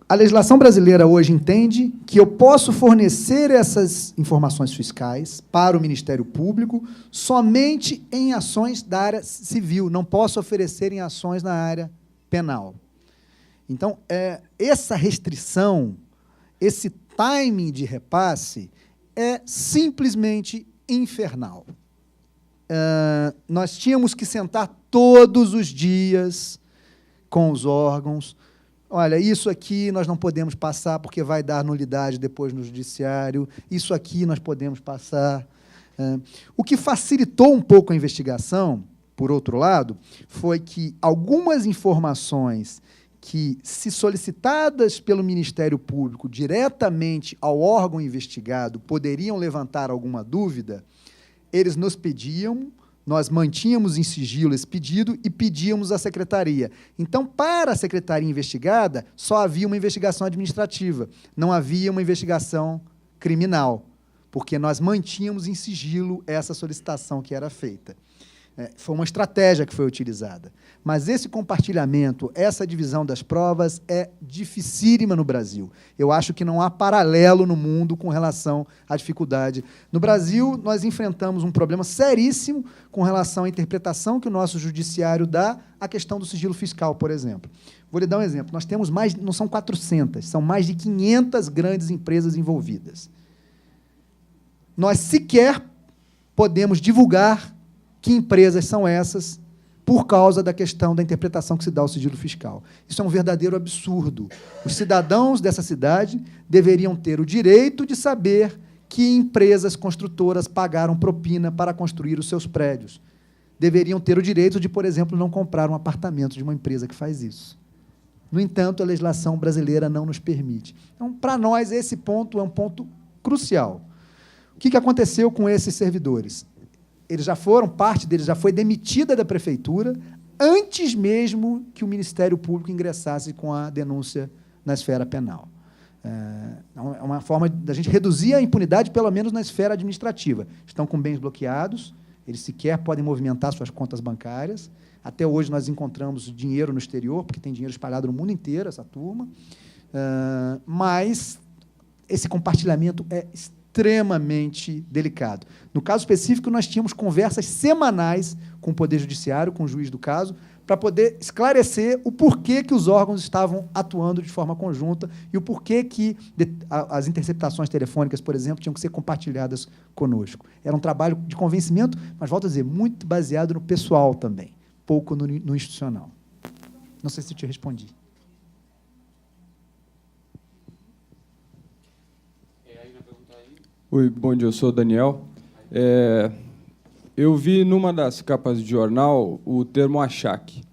A legislação brasileira hoje entende que eu posso fornecer essas informações fiscais para o Ministério Público somente em ações da área civil, não posso oferecer em ações na área penal. Então, essa restrição, esse timing de repasse é simplesmente infernal. Nós tínhamos que sentar todos os dias com os órgãos. Olha, isso aqui nós não podemos passar porque vai dar nulidade depois no judiciário, isso aqui nós podemos passar. O que facilitou um pouco a investigação, por outro lado, foi que algumas informações que, se solicitadas pelo Ministério Público diretamente ao órgão investigado, poderiam levantar alguma dúvida, eles nos pediam, nós mantínhamos em sigilo esse pedido e pedíamos à secretaria. Então, para a secretaria investigada, só havia uma investigação administrativa, não havia uma investigação criminal, porque nós mantínhamos em sigilo essa solicitação que era feita. Foi uma estratégia que foi utilizada. Mas esse compartilhamento, essa divisão das provas é dificílima no Brasil. Eu acho que não há paralelo no mundo com relação à dificuldade. No Brasil, nós enfrentamos um problema seríssimo com relação à interpretação que o nosso judiciário dá à questão do sigilo fiscal, por exemplo. Vou lhe dar um exemplo. Nós temos mais, não são 400, são mais de 500 grandes empresas envolvidas. Nós sequer podemos divulgar que empresas são essas por causa da questão da interpretação que se dá ao sigilo fiscal. Isso é um verdadeiro absurdo. Os cidadãos dessa cidade deveriam ter o direito de saber que empresas construtoras pagaram propina para construir os seus prédios. Deveriam ter o direito de, por exemplo, não comprar um apartamento de uma empresa que faz isso. No entanto, a legislação brasileira não nos permite. Então, para nós, esse ponto é um ponto crucial. O que aconteceu com esses servidores? Eles já foram, parte deles já foi demitida da prefeitura antes mesmo que o Ministério Público ingressasse com a denúncia na esfera penal. É uma forma da gente reduzir a impunidade, pelo menos na esfera administrativa. Estão com bens bloqueados, eles sequer podem movimentar suas contas bancárias. Até hoje nós encontramos dinheiro no exterior, porque tem dinheiro espalhado no mundo inteiro, essa turma. Mas esse compartilhamento é extremamente delicado. No caso específico, nós tínhamos conversas semanais com o Poder Judiciário, com o juiz do caso, para poder esclarecer o porquê que os órgãos estavam atuando de forma conjunta e o porquê que as interceptações telefônicas, por exemplo, tinham que ser compartilhadas conosco. Era um trabalho de convencimento, mas, volto a dizer, muito baseado no pessoal também, pouco no institucional. Não sei se eu te respondi.
Oi, bom dia, eu sou o Daniel. Eu vi numa das capas de jornal o termo achaque.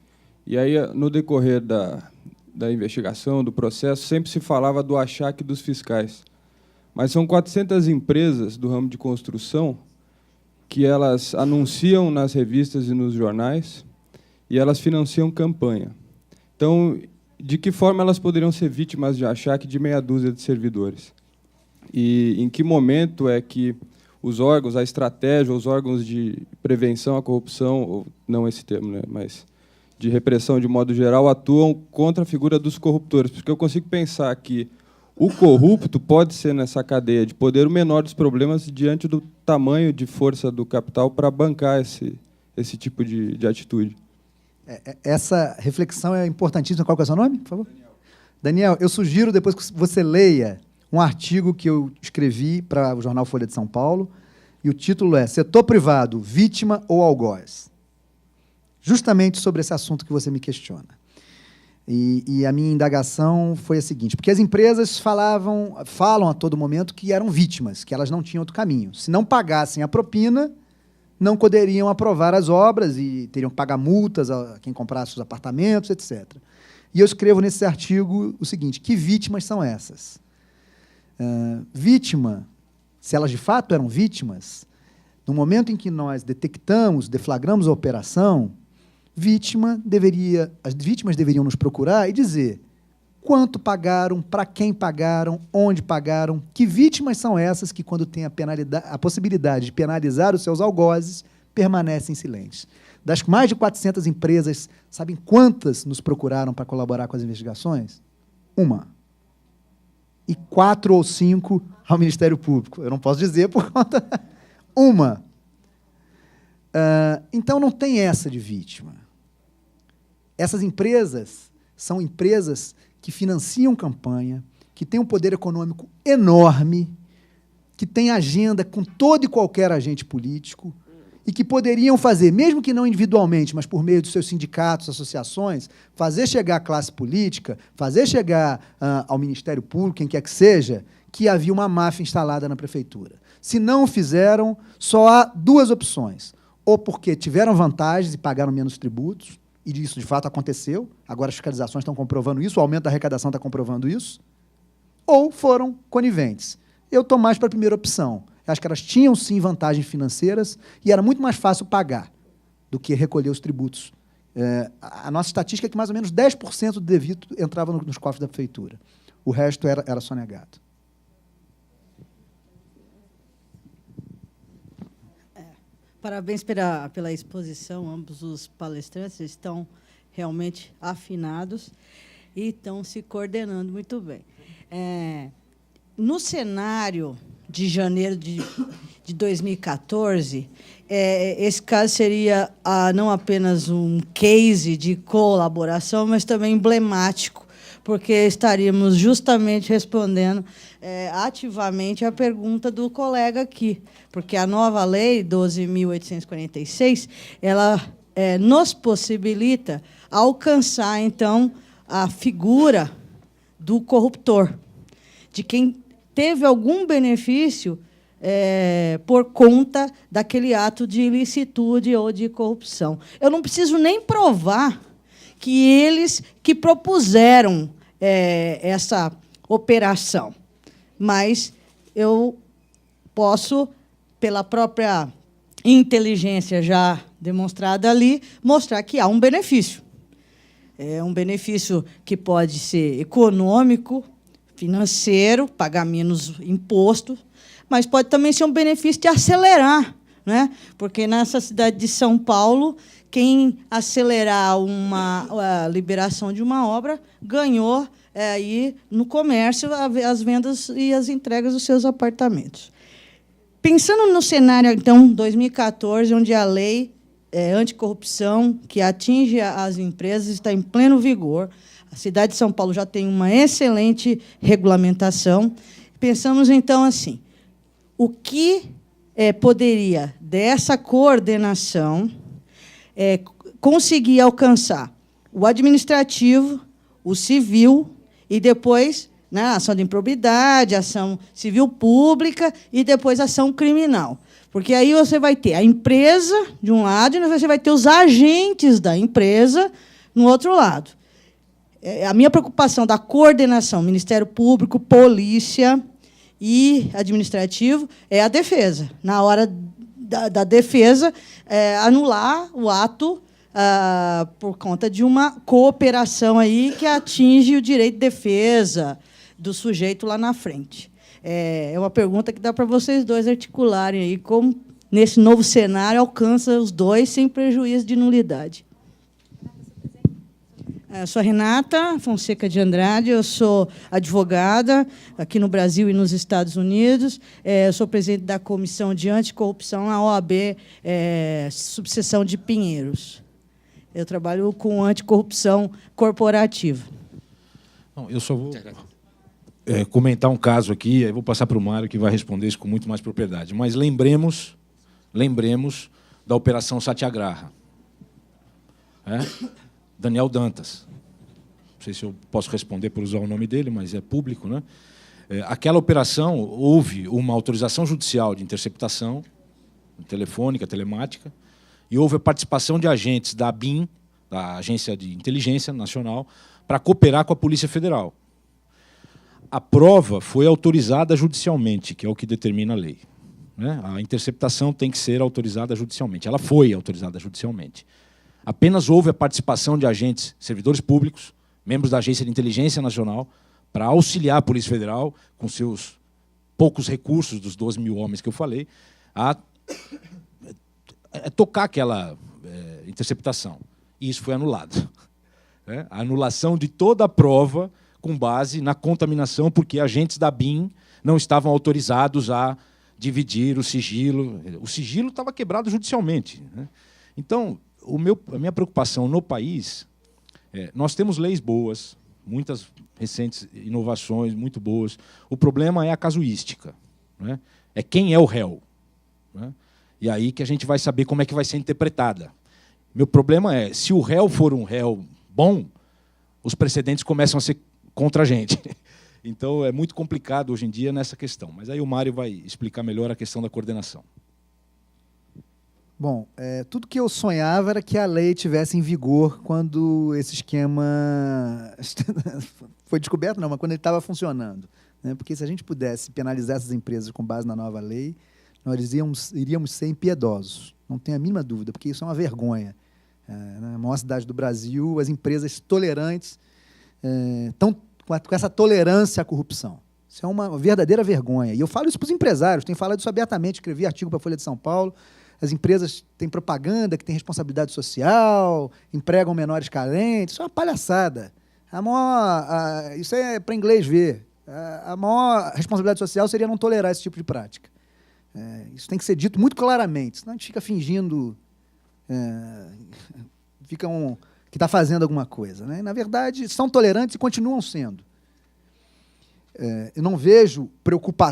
E aí, no decorrer da investigação, do processo, sempre se falava do achaque dos fiscais. Mas são 400 empresas do ramo de construção que elas anunciam nas revistas e nos jornais e elas financiam campanha. Então, de que forma elas poderiam ser vítimas de achaque de meia dúzia de servidores? E em que momento é que os órgãos, a estratégia, os órgãos de prevenção à corrupção, ou não esse termo, né, mas de repressão de modo geral, atuam contra a figura dos corruptores? Porque eu consigo pensar que o corrupto pode ser, nessa cadeia de poder, o menor dos problemas diante do tamanho de força do capital para bancar esse tipo de atitude.
Essa reflexão é importantíssima. Qual que é o seu nome, por favor? Daniel, eu sugiro depois que você leia um artigo que eu escrevi para o jornal Folha de São Paulo, e o título é Setor Privado, Vítima ou Algoz? Justamente sobre esse assunto que você me questiona. E a minha indagação foi a seguinte, porque as empresas falam a todo momento que eram vítimas, que elas não tinham outro caminho. Se não pagassem a propina, não poderiam aprovar as obras e teriam que pagar multas a quem comprasse os apartamentos, etc. E eu escrevo nesse artigo o seguinte, que vítimas são essas? Vítima, se elas de fato eram vítimas, no momento em que nós detectamos, deflagramos a operação, as vítimas deveriam nos procurar e dizer quanto pagaram, para quem pagaram, onde pagaram, que vítimas são essas que, quando têm a possibilidade de penalizar os seus algozes, permanecem silentes. Das mais de 400 empresas, sabem quantas nos procuraram para colaborar com as investigações? Uma. E 4 ou 5 ao Ministério Público. Eu não posso dizer por conta... Uma. Então, não tem essa de vítima. Essas empresas são empresas que financiam campanha, que têm um poder econômico enorme, que têm agenda com todo e qualquer agente político, e que poderiam fazer, mesmo que não individualmente, mas por meio dos seus sindicatos, associações, fazer chegar à classe política, fazer chegar ao Ministério Público, quem quer que seja, que havia uma máfia instalada na prefeitura. Se não o fizeram, só há 2 opções. Ou porque tiveram vantagens e pagaram menos tributos, e isso de fato aconteceu, agora as fiscalizações estão comprovando isso, o aumento da arrecadação está comprovando isso, ou foram coniventes. Eu estou mais para a primeira opção. Eu acho que elas tinham, sim, vantagens financeiras e era muito mais fácil pagar do que recolher os tributos. A nossa estatística é que mais ou menos 10% do devido entrava nos cofres da prefeitura. O resto era sonegado.
Parabéns pela exposição. Ambos os palestrantes estão realmente afinados e estão se coordenando muito bem. No cenário de janeiro de 2014, esse caso seria não apenas um case de colaboração, mas também emblemático, porque estaríamos justamente respondendo ativamente a pergunta do colega aqui, porque a nova lei 12.846, ela nos possibilita alcançar, então, a figura do corruptor, de quem teve algum benefício por conta daquele ato de ilicitude ou de corrupção. Eu não preciso nem provar que eles que propuseram essa operação, mas eu posso, pela própria inteligência já demonstrada ali, mostrar que há um benefício. É um benefício que pode ser econômico, financeiro, pagar menos imposto, mas pode também ser um benefício de acelerar, né? Porque nessa cidade de São Paulo, quem acelerar a liberação de uma obra ganhou aí no comércio as vendas e as entregas dos seus apartamentos. Pensando no cenário, então, 2014, onde a lei anticorrupção que atinge as empresas está em pleno vigor, a cidade de São Paulo já tem uma excelente regulamentação. Pensamos, então, assim, o que poderia, dessa coordenação, conseguir alcançar o administrativo, o civil e depois, né, a ação de improbidade, a ação civil pública e depois a ação criminal. Porque aí você vai ter a empresa, de um lado, e você vai ter os agentes da empresa, no outro lado. A minha preocupação da coordenação, Ministério Público, Polícia e Administrativo, é a defesa. Na hora da defesa anular o ato por conta de uma cooperação aí que atinge o direito de defesa do sujeito lá na frente. É uma pergunta que dá para vocês dois articularem aí, como, nesse novo cenário, alcança os dois sem prejuízo de nulidade. Eu sou a Renata Fonseca de Andrade, eu sou advogada aqui no Brasil e nos Estados Unidos. Eu sou presidente da Comissão de Anticorrupção na OAB, subseção de Pinheiros. Eu trabalho com anticorrupção corporativa.
Não, eu só vou comentar um caso aqui, aí vou passar para o Mário, que vai responder isso com muito mais propriedade. Mas lembremos da Operação Satyagraha. Daniel Dantas. Não sei se eu posso responder por usar o nome dele, mas é público, né? Aquela operação, houve uma autorização judicial de interceptação telefônica, telemática, e houve a participação de agentes da ABIN, da Agência de Inteligência Nacional, para cooperar com a Polícia Federal. A prova foi autorizada judicialmente, que é o que determina a lei. A interceptação tem que ser autorizada judicialmente. Ela foi autorizada judicialmente. Apenas houve a participação de agentes, servidores públicos, membros da Agência de Inteligência Nacional, para auxiliar a Polícia Federal, com seus poucos recursos, dos 12 mil homens que eu falei, a tocar aquela interceptação. E isso foi anulado. A anulação de toda a prova com base na contaminação, porque agentes da BIM não estavam autorizados a dividir o sigilo. O sigilo estava quebrado judicialmente. Então, a minha preocupação no país, nós temos leis boas, muitas recentes inovações muito boas. O problema é a casuística. É quem é o réu. E aí que a gente vai saber como é que vai ser interpretada. Meu problema é, se o réu for um réu bom, os precedentes começam a ser contra a gente. Então, é muito complicado hoje em dia nessa questão. Mas aí o Mário vai explicar melhor a questão da coordenação.
Bom, tudo que eu sonhava era que a lei estivesse em vigor quando esse esquema foi descoberto, não, mas quando ele estava funcionando. Porque se a gente pudesse penalizar essas empresas com base na nova lei, nós iríamos ser impiedosos. Não tenho a mínima dúvida, porque isso é uma vergonha. Na maior cidade do Brasil, as empresas tolerantes estão com essa tolerância à corrupção. Isso é uma verdadeira vergonha. E eu falo isso para os empresários, tenho falado isso abertamente, escrevi artigo para a Folha de São Paulo. As empresas têm propaganda que tem responsabilidade social, empregam menores carentes. Isso é uma palhaçada. Isso é para inglês ver. A maior responsabilidade social seria não tolerar esse tipo de prática. Isso tem que ser dito muito claramente, senão a gente fica fingindo que está fazendo alguma coisa. Na verdade, são tolerantes e continuam sendo. Eu não vejo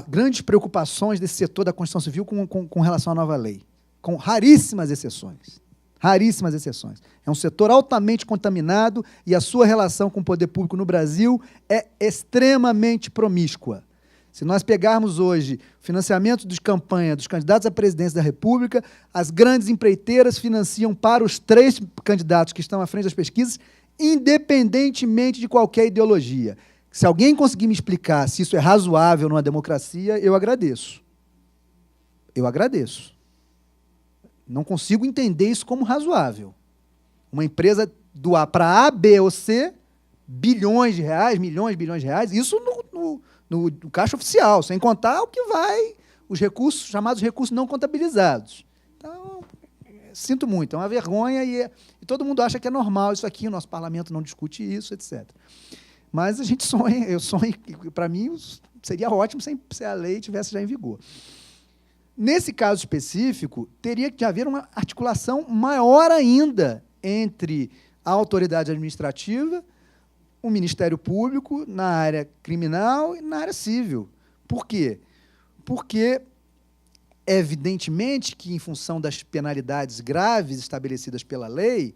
grandes preocupações desse setor da Constituição Civil com relação à nova lei, com raríssimas exceções. Raríssimas exceções. É um setor altamente contaminado e a sua relação com o poder público no Brasil é extremamente promíscua. Se nós pegarmos hoje o financiamento de campanha dos candidatos à presidência da República, as grandes empreiteiras financiam para os 3 candidatos que estão à frente das pesquisas, independentemente de qualquer ideologia. Se alguém conseguir me explicar se isso é razoável numa democracia, eu agradeço. Eu agradeço. Não consigo entender isso como razoável. Uma empresa doar para A, B ou C bilhões de reais, milhões de bilhões de reais, isso no caixa oficial, sem contar o que vai, os recursos, chamados recursos não contabilizados. Então, sinto muito, é uma vergonha e todo mundo acha que é normal isso aqui, o nosso parlamento não discute isso, etc. Mas a gente sonha, eu sonho, para mim, seria ótimo se a lei estivesse já em vigor. Nesse caso específico, teria que haver uma articulação maior ainda entre a autoridade administrativa, o Ministério Público na área criminal e na área civil. Por quê? Porque, evidentemente, que em função das penalidades graves estabelecidas pela lei,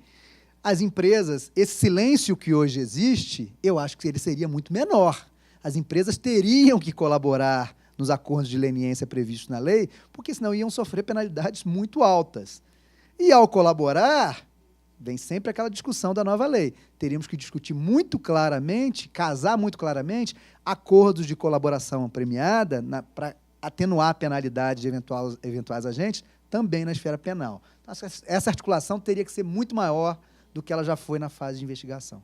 as empresas, esse silêncio que hoje existe, eu acho que ele seria muito menor. As empresas teriam que colaborar nos acordos de leniência previstos na lei, porque senão iam sofrer penalidades muito altas. E, ao colaborar, vem sempre aquela discussão da nova lei. Teríamos que discutir muito claramente, casar muito claramente, acordos de colaboração premiada para atenuar a penalidade de eventuais agentes, também na esfera penal. Então, essa articulação teria que ser muito maior do que ela já foi na fase de investigação.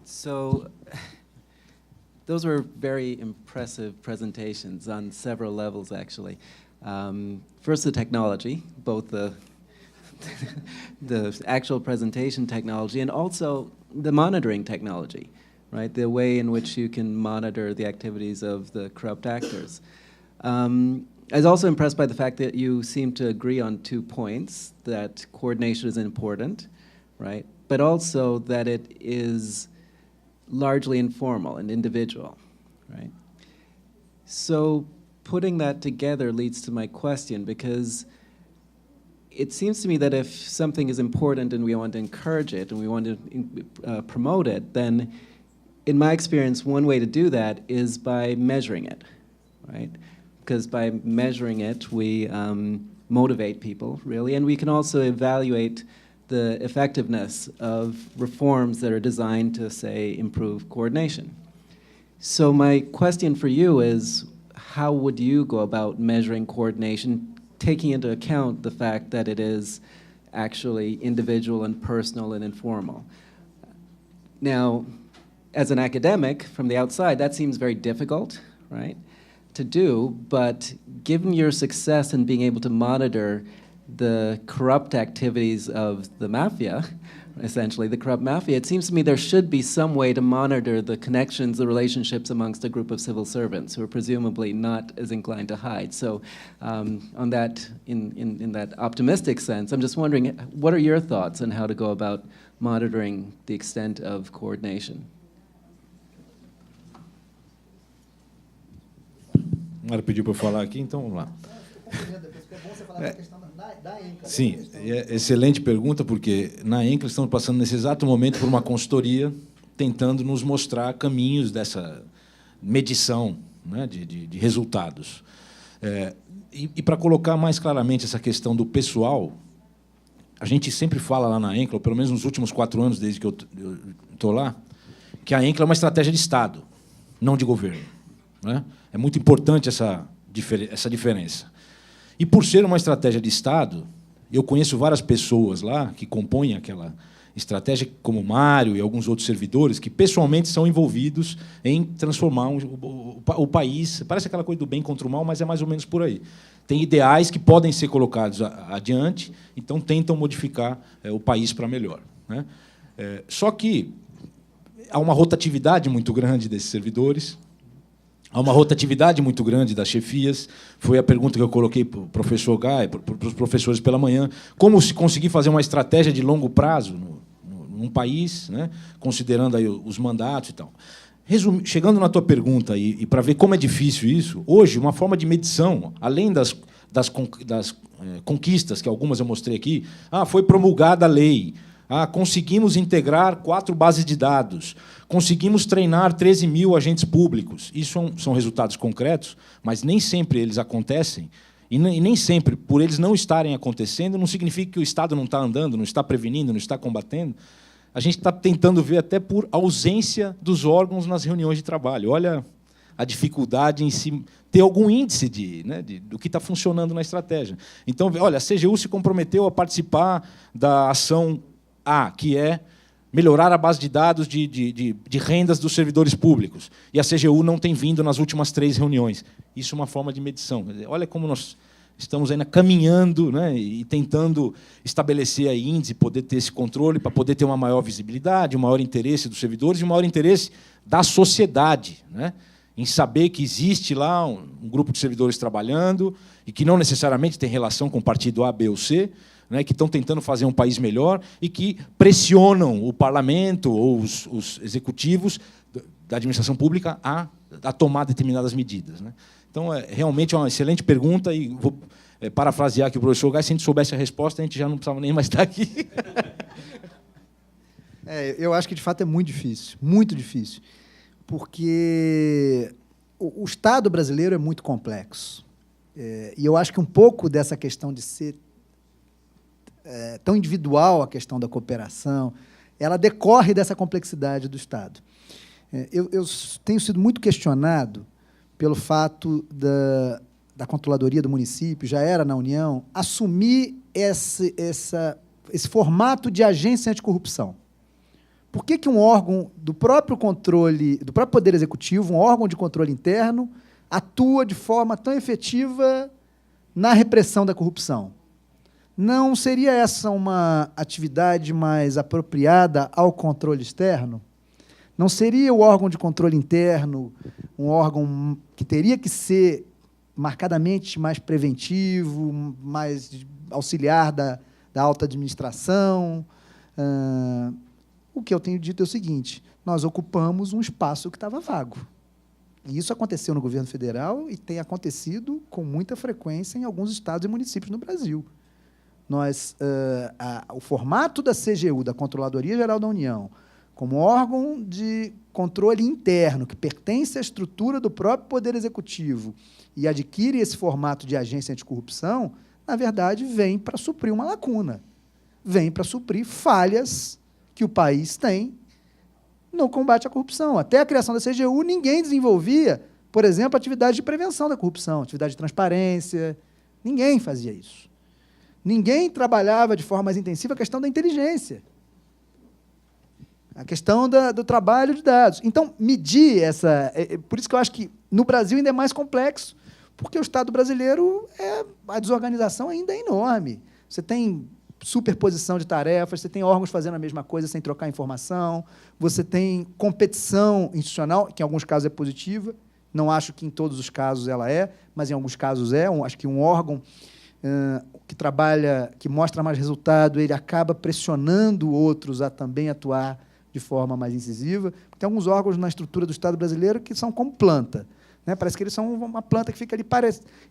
So those were very impressive presentations on several levels, actually. First, the technology, both the actual presentation technology and also the monitoring technology, right? The way in which you can monitor the activities of the corrupt actors. I was also impressed by the fact that you seem to agree on 2 points, that coordination is important, right? But also that it is largely informal and individual, right? So putting that together leads to my question, because it seems to me that if something is important and we want to encourage it and we want to promote it, then in my experience, one way to do that is by measuring it, right? Because by measuring it, we motivate people, really, and we can also evaluate the effectiveness of reforms that are designed to, say, improve coordination. So my question for you is, how would you go about measuring coordination, taking into account the fact that it is actually individual and personal and informal? Now, as an academic from the outside, that seems very difficult, right, to do, but given your success in being able to monitor the corrupt activities of the mafia, essentially the corrupt mafia, it seems to me there should be some way to monitor the connections, the relationships amongst a group of civil servants who are presumably not as inclined to hide. So on that, in that optimistic sense, I'm just wondering, what are your thoughts on how to go about monitoring the extent of coordination?
Ela pediu para eu falar aqui, então vamos lá. Sim, excelente pergunta, porque na ENCLA estamos passando nesse exato momento por uma consultoria tentando nos mostrar caminhos dessa medição, né, de resultados. E para colocar mais claramente essa questão do pessoal, a gente sempre fala lá na ENCLA, ou pelo menos nos últimos 4 anos, desde que eu estou lá, que a ENCLA é uma estratégia de Estado, não de governo, né? É muito importante essa diferença. E, por ser uma estratégia de Estado, eu conheço várias pessoas lá que compõem aquela estratégia, como o Mário e alguns outros servidores, que pessoalmente são envolvidos em transformar o país. Parece aquela coisa do bem contra o mal, mas é mais ou menos por aí. Tem ideais que podem ser colocados adiante, então tentam modificar o país para melhor, né? Só que há uma rotatividade muito grande desses servidores, há uma rotatividade muito grande das chefias. Foi a pergunta que eu coloquei para o professor Guy, para os professores pela manhã. Como se conseguir fazer uma estratégia de longo prazo num país, né, considerando aí os mandatos e tal. Chegando na tua pergunta, e para ver como é difícil isso, hoje, uma forma de medição, além das conquistas, que algumas eu mostrei aqui, foi promulgada a lei, conseguimos integrar 4 bases de dados, conseguimos treinar 13 mil agentes públicos. Isso são resultados concretos, mas nem sempre eles acontecem. E nem sempre, por eles não estarem acontecendo, não significa que o Estado não está andando, não está prevenindo, não está combatendo. A gente está tentando ver até por ausência dos órgãos nas reuniões de trabalho. Olha a dificuldade em se ter algum índice do que está funcionando na estratégia. Então, olha, a CGU se comprometeu a participar da ação A, que é melhorar a base de dados de rendas dos servidores públicos. E a CGU não tem vindo nas últimas 3 reuniões. Isso é uma forma de medição. Olha como nós estamos ainda caminhando, né, e tentando estabelecer aí índice, poder ter esse controle, para poder ter uma maior visibilidade, um maior interesse dos servidores e um maior interesse da sociedade, né, em saber que existe lá um grupo de servidores trabalhando e que não necessariamente tem relação com o partido A, B ou C, né, que estão tentando fazer um país melhor e que pressionam o parlamento ou os executivos da administração pública a tomar determinadas medidas, né? Então, realmente é uma excelente pergunta e vou parafrasear aqui o professor Guy, se a gente soubesse a resposta, a gente já não precisava nem mais estar aqui.
Eu acho que, de fato, é muito difícil, porque o Estado brasileiro é muito complexo. E eu acho que um pouco dessa questão de ser tão individual, a questão da cooperação, ela decorre dessa complexidade do Estado. Eu tenho sido muito questionado pelo fato da controladoria do município, já era na União, assumir esse formato de agência anticorrupção. Por que um órgão do próprio controle, do próprio Poder Executivo, um órgão de controle interno, atua de forma tão efetiva na repressão da corrupção? Não seria essa uma atividade mais apropriada ao controle externo? Não seria o órgão de controle interno um órgão que teria que ser marcadamente mais preventivo, mais auxiliar da alta administração? O que eu tenho dito é o seguinte: nós ocupamos um espaço que estava vago. E isso aconteceu no governo federal e tem acontecido com muita frequência em alguns estados e municípios no Brasil. O formato da CGU, da Controladoria Geral da União, como órgão de controle interno, que pertence à estrutura do próprio Poder Executivo e adquire esse formato de agência anticorrupção, na verdade, vem para suprir uma lacuna, vem para suprir falhas que o país tem no combate à corrupção. Até a criação da CGU, ninguém desenvolvia, por exemplo, atividade de prevenção da corrupção, atividade de transparência, ninguém fazia isso. Ninguém trabalhava de forma mais intensiva a questão da inteligência, a questão do trabalho de dados. Então, medir essa... Por isso que eu acho que no Brasil ainda é mais complexo, porque o Estado brasileiro, a desorganização ainda é enorme. Você tem superposição de tarefas, você tem órgãos fazendo a mesma coisa sem trocar informação, você tem competição institucional, que em alguns casos é positiva, não acho que em todos os casos ela é, mas em alguns casos é. Acho que um órgão que trabalha, que mostra mais resultado, ele acaba pressionando outros a também atuar de forma mais incisiva. Tem alguns órgãos na estrutura do Estado brasileiro que são como planta, né? Parece que eles são uma planta que fica ali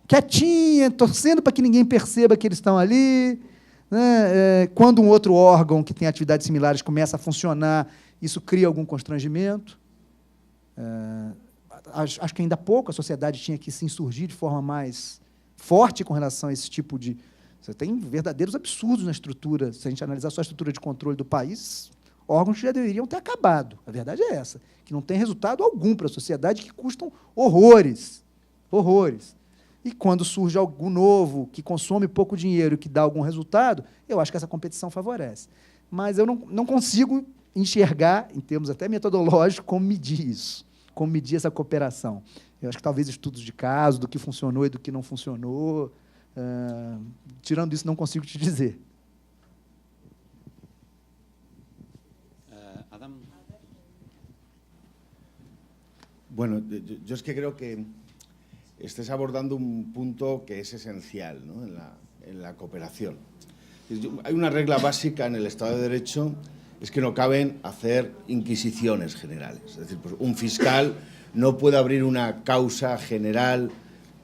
quietinha, torcendo para que ninguém perceba que eles estão ali, né? Quando um outro órgão que tem atividades similares começa a funcionar, isso cria algum constrangimento. Acho que ainda há pouco a sociedade tinha que se insurgir de forma mais forte com relação a esse tipo de... Você tem verdadeiros absurdos na estrutura. Se a gente analisar só a estrutura de controle do país, órgãos que já deveriam ter acabado. A verdade é essa, que não tem resultado algum para a sociedade, que custam horrores. Horrores. E quando surge algo novo, que consome pouco dinheiro, que dá algum resultado, eu acho que essa competição favorece. Mas eu não consigo enxergar, em termos até metodológicos, como medir isso, como medir essa cooperação. Eu acho que talvez estudos de caso, do que funcionou e do que não funcionou. Tirando isso, não consigo te dizer.
Adam.
Bueno, yo es que creo que estés abordando un punto que es esencial, ¿no? en la cooperación. Hay una regla básica en el Estado de Derecho, es que no caben hacer inquisiciones generales. Es decir, pues un fiscal no puede abrir una causa general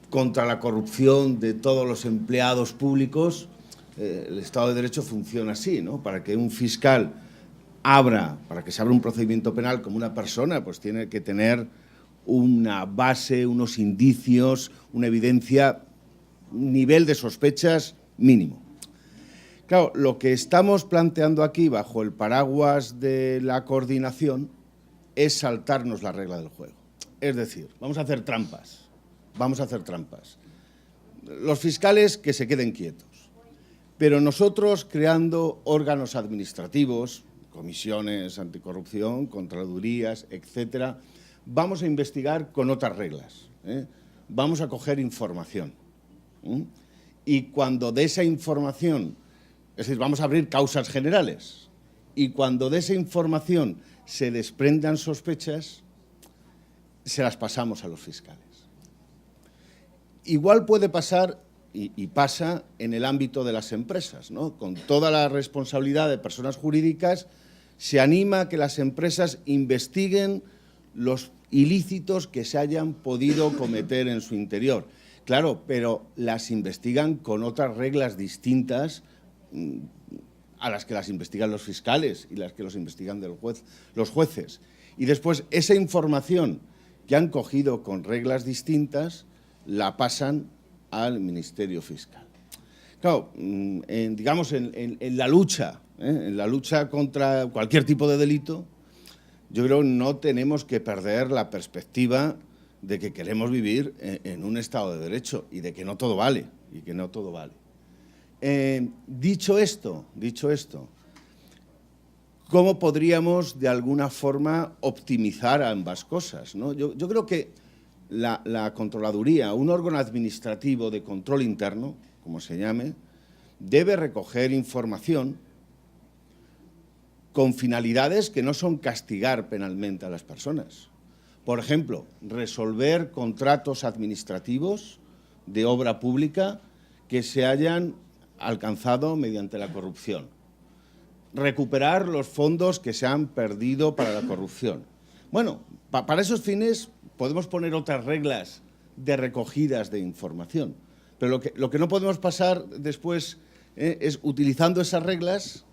contra la corrupción de todos los empleados públicos. El Estado de Derecho funciona así, ¿no? Para que un fiscal para que se abra un procedimiento penal como una persona, pues tiene que tener una base, unos indicios, una evidencia, un nivel de sospechas mínimo. Claro, lo que estamos planteando aquí, bajo el paraguas de la coordinación, es saltarnos la regla del juego. Es decir, vamos a hacer trampas. Los fiscales que se queden quietos, pero nosotros creando órganos administrativos, comisiones anticorrupción, contralorías, etcétera, vamos a investigar con otras reglas, vamos a coger información. Y cuando de esa información, es decir, vamos a abrir causas generales, y cuando de esa información se desprendan sospechas, se las pasamos a los fiscales. Igual puede pasar, y pasa, en el ámbito de las empresas, ¿no? Con toda la responsabilidad de personas jurídicas, se anima a que las empresas investiguen los ilícitos que se hayan podido cometer en su interior. Claro, pero las investigan con otras reglas distintas a las que las investigan los fiscales y las que los investigan los jueces. Y después esa información que han cogido con reglas distintas la pasan al Ministerio Fiscal. Claro, digamos en la lucha contra cualquier tipo de delito, yo creo que no tenemos que perder la perspectiva de que queremos vivir en un Estado de Derecho y de que no todo vale, Dicho esto, ¿cómo podríamos de alguna forma optimizar ambas cosas, ¿no? Yo creo que la Contraloría, un órgano administrativo de control interno, como se llame, debe recoger información con finalidades que no son castigar penalmente a las personas. Por ejemplo, resolver contratos administrativos de obra pública que se hayan alcanzado mediante la corrupción. Recuperar los fondos que se han perdido para la corrupción. Bueno, para esos fines podemos poner otras reglas de recogidas de información, pero lo que no podemos pasar después es, utilizando esas reglas,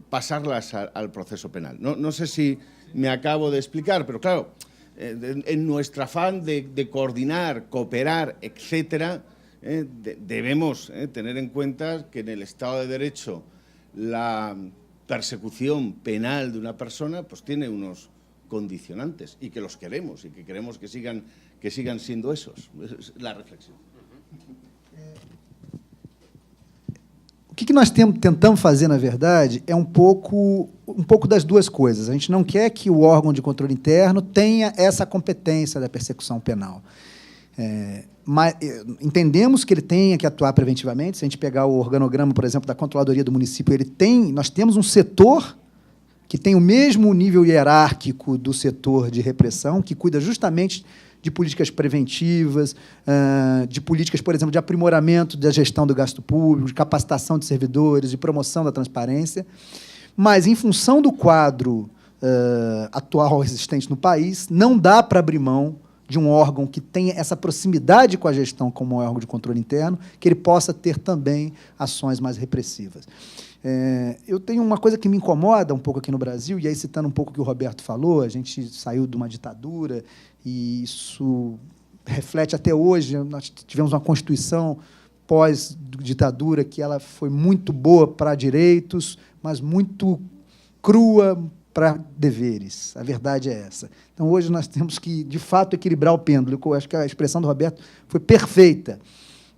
pasarlas al proceso penal. No sé si me acabo de explicar, pero claro, en nuestro afán de coordinar, cooperar, etcétera, debemos tener en cuenta que en el Estado de Derecho la persecución penal de una persona pues tiene unos condicionantes y que los queremos y que queremos que sigan siendo esos. Es la reflexión.
O que nós tentamos fazer, na verdade, é um pouco das duas coisas. A gente não quer que o órgão de controle interno tenha essa competência da persecução penal. Mas entendemos que ele tenha que atuar preventivamente. Se a gente pegar o organograma, por exemplo, da Controladoria do município, nós temos um setor que tem o mesmo nível hierárquico do setor de repressão, que cuida justamente de políticas preventivas, de políticas, por exemplo, de aprimoramento da gestão do gasto público, de capacitação de servidores, de promoção da transparência. Mas, em função do quadro atual existente no país, não dá para abrir mão de um órgão que tenha essa proximidade com a gestão como órgão de controle interno, que ele possa ter também ações mais repressivas. Eu tenho uma coisa que me incomoda um pouco aqui no Brasil, e aí, citando um pouco o que o Roberto falou, a gente saiu de uma ditadura, e isso reflete até hoje. Nós tivemos uma Constituição pós-ditadura que ela foi muito boa para direitos, mas muito crua para deveres. A verdade é essa. Então, hoje, nós temos que, de fato, equilibrar o pêndulo. Eu acho que a expressão do Roberto foi perfeita,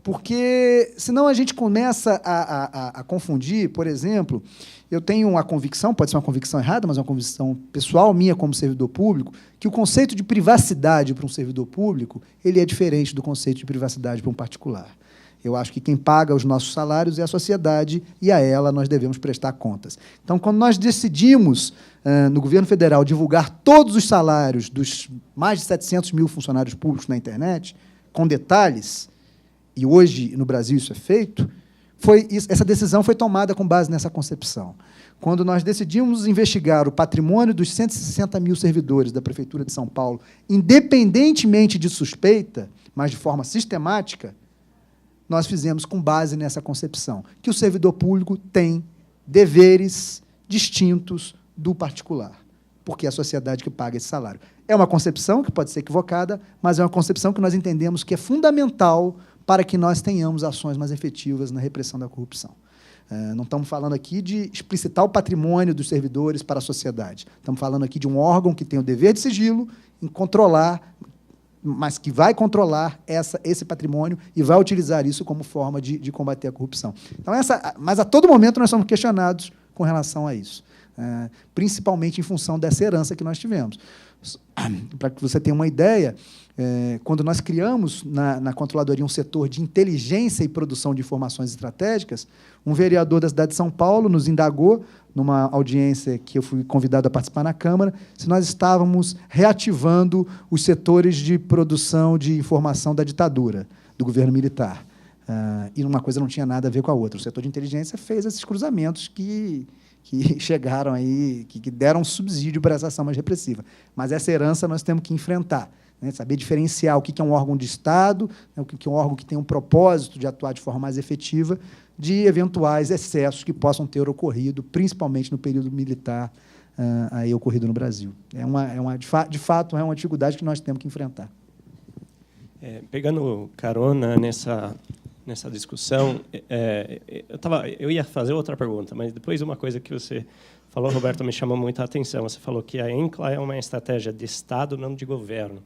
porque, senão, a gente começa a confundir. Por exemplo, eu tenho uma convicção, pode ser uma convicção errada, mas uma convicção pessoal minha como servidor público, que o conceito de privacidade para um servidor público ele é diferente do conceito de privacidade para um particular. Eu acho que quem paga os nossos salários é a sociedade e a ela nós devemos prestar contas. Então, quando nós decidimos, no governo federal, divulgar todos os salários dos mais de 700 mil funcionários públicos na internet, com detalhes, e hoje no Brasil isso é feito, essa decisão foi tomada com base nessa concepção. Quando nós decidimos investigar o patrimônio dos 160 mil servidores da Prefeitura de São Paulo, independentemente de suspeita, mas de forma sistemática, nós fizemos com base nessa concepção, que o servidor público tem deveres distintos do particular, porque é a sociedade que paga esse salário. É uma concepção que pode ser equivocada, mas é uma concepção que nós entendemos que é fundamental para que nós tenhamos ações mais efetivas na repressão da corrupção. Não estamos falando aqui de explicitar o patrimônio dos servidores para a sociedade. Estamos falando aqui de um órgão que tem o dever de sigilo em controlar, mas que vai controlar esse patrimônio e vai utilizar isso como forma de combater a corrupção. Então, mas, a todo momento, nós somos questionados com relação a isso, principalmente em função dessa herança que nós tivemos. Para que você tenha uma ideia, quando nós criamos na Controladoria um setor de inteligência e produção de informações estratégicas, um vereador da cidade de São Paulo nos indagou, numa audiência que eu fui convidado a participar na Câmara, se nós estávamos reativando os setores de produção de informação da ditadura, do governo militar. E uma coisa não tinha nada a ver com a outra. O setor de inteligência fez esses cruzamentos que chegaram aí, que deram subsídio para essa ação mais repressiva. Mas essa herança nós temos que enfrentar, né? Saber diferenciar o que é um órgão de Estado, o que é um órgão que tem um propósito de atuar de forma mais efetiva, de eventuais excessos que possam ter ocorrido, principalmente no período militar aí ocorrido no Brasil. De fato, é uma dificuldade que nós temos que enfrentar.
Pegando carona nessa nessa discussão. Eu ia fazer outra pergunta, mas depois uma coisa que você falou, Roberto, me chamou muito a atenção. Você falou que a ENCLA é uma estratégia de Estado, não de governo.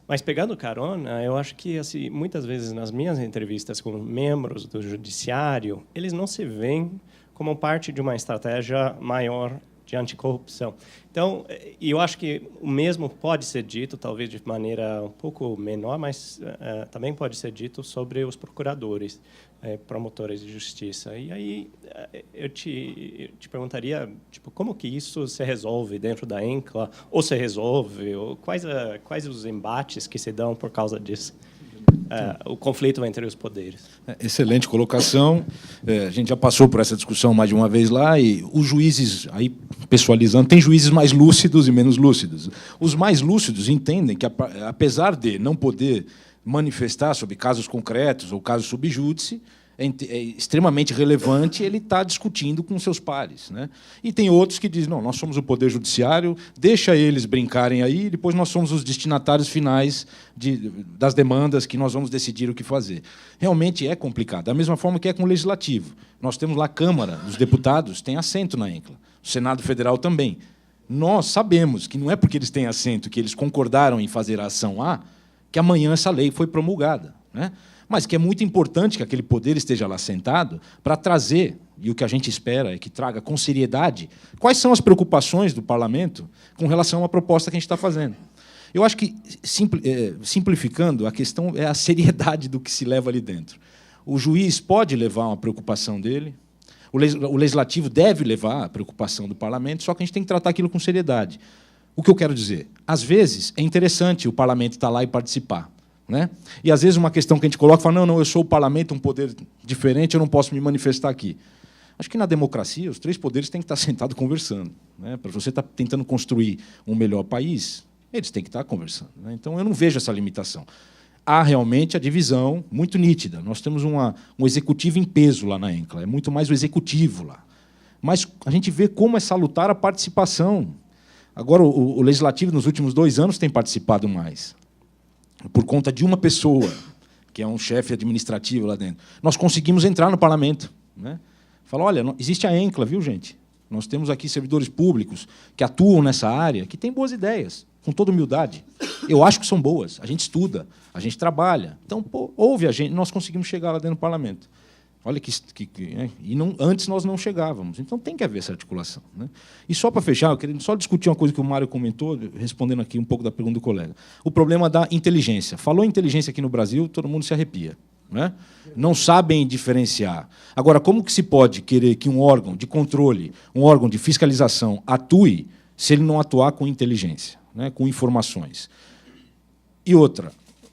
Mas, pegando carona, eu acho que, assim, muitas vezes, nas minhas entrevistas com membros do judiciário, eles não se veem como parte de uma estratégia maior de anticorrupção. Então, eu acho que o mesmo pode ser dito, talvez de maneira um pouco menor, mas também pode ser dito sobre os procuradores, promotores de justiça. E aí eu te perguntaria, tipo, como que isso se resolve dentro da ENCLA, ou se resolve, ou quais os embates que se dão por causa disso? O conflito entre os poderes.
Excelente colocação. A gente já passou por essa discussão mais de uma vez lá, e os juízes, aí pessoalizando, tem juízes mais lúcidos e menos lúcidos. Os mais lúcidos entendem que, apesar de não poder manifestar sobre casos concretos ou casos sub júdice, é extremamente relevante ele estar discutindo com seus pares, né? E tem outros que dizem, não, nós somos o Poder Judiciário, deixa eles brincarem aí, depois nós somos os destinatários finais das demandas que nós vamos decidir o que fazer. Realmente é complicado, da mesma forma que é com o Legislativo. Nós temos lá a Câmara dos Deputados, tem assento na ENCLA, o Senado Federal também. Nós sabemos que não é porque eles têm assento, que eles concordaram em fazer a ação A, que amanhã essa lei foi promulgada, né? Mas que é muito importante que aquele poder esteja lá sentado para trazer, e o que a gente espera é que traga com seriedade, quais são as preocupações do parlamento com relação à proposta que a gente está fazendo. Eu acho que, simplificando, a questão é a seriedade do que se leva ali dentro. O juiz pode levar uma preocupação dele, o legislativo deve levar a preocupação do parlamento, só que a gente tem que tratar aquilo com seriedade. O que eu quero dizer? Às vezes, é interessante o parlamento estar lá e participar, né? E, às vezes, uma questão que a gente coloca, fala, não, eu sou o parlamento, um poder diferente, eu não posso me manifestar aqui. Acho que, na democracia, os três poderes têm que estar sentados conversando, né? Para você estar tentando construir um melhor país, eles têm que estar conversando, né? Então, eu não vejo essa limitação. Há realmente a divisão muito nítida. Nós temos um executivo em peso lá na ENCLA, é muito mais o executivo lá. Mas a gente vê como é salutar a participação. Agora, o Legislativo, nos últimos 2 anos, tem participado mais, por conta de uma pessoa, que é um chefe administrativo lá dentro. Nós conseguimos entrar no parlamento, né? Fala, olha, existe a ENCLA, viu, gente? Nós temos aqui servidores públicos que atuam nessa área, que têm boas ideias, com toda humildade. Eu acho que são boas. A gente estuda, a gente trabalha. Então, pô, ouve a gente, nós conseguimos chegar lá dentro do parlamento. Olha e antes nós não chegávamos. Então, tem que haver essa articulação, né? E só para fechar, eu queria só discutir uma coisa que o Mário comentou, respondendo aqui um pouco da pergunta do colega. O problema da inteligência. Falou inteligência aqui no Brasil, todo mundo se arrepia, né? Não sabem diferenciar. Agora, como que se pode querer que um órgão de controle, um órgão de fiscalização atue se ele não atuar com inteligência, né? Com informações? E outra,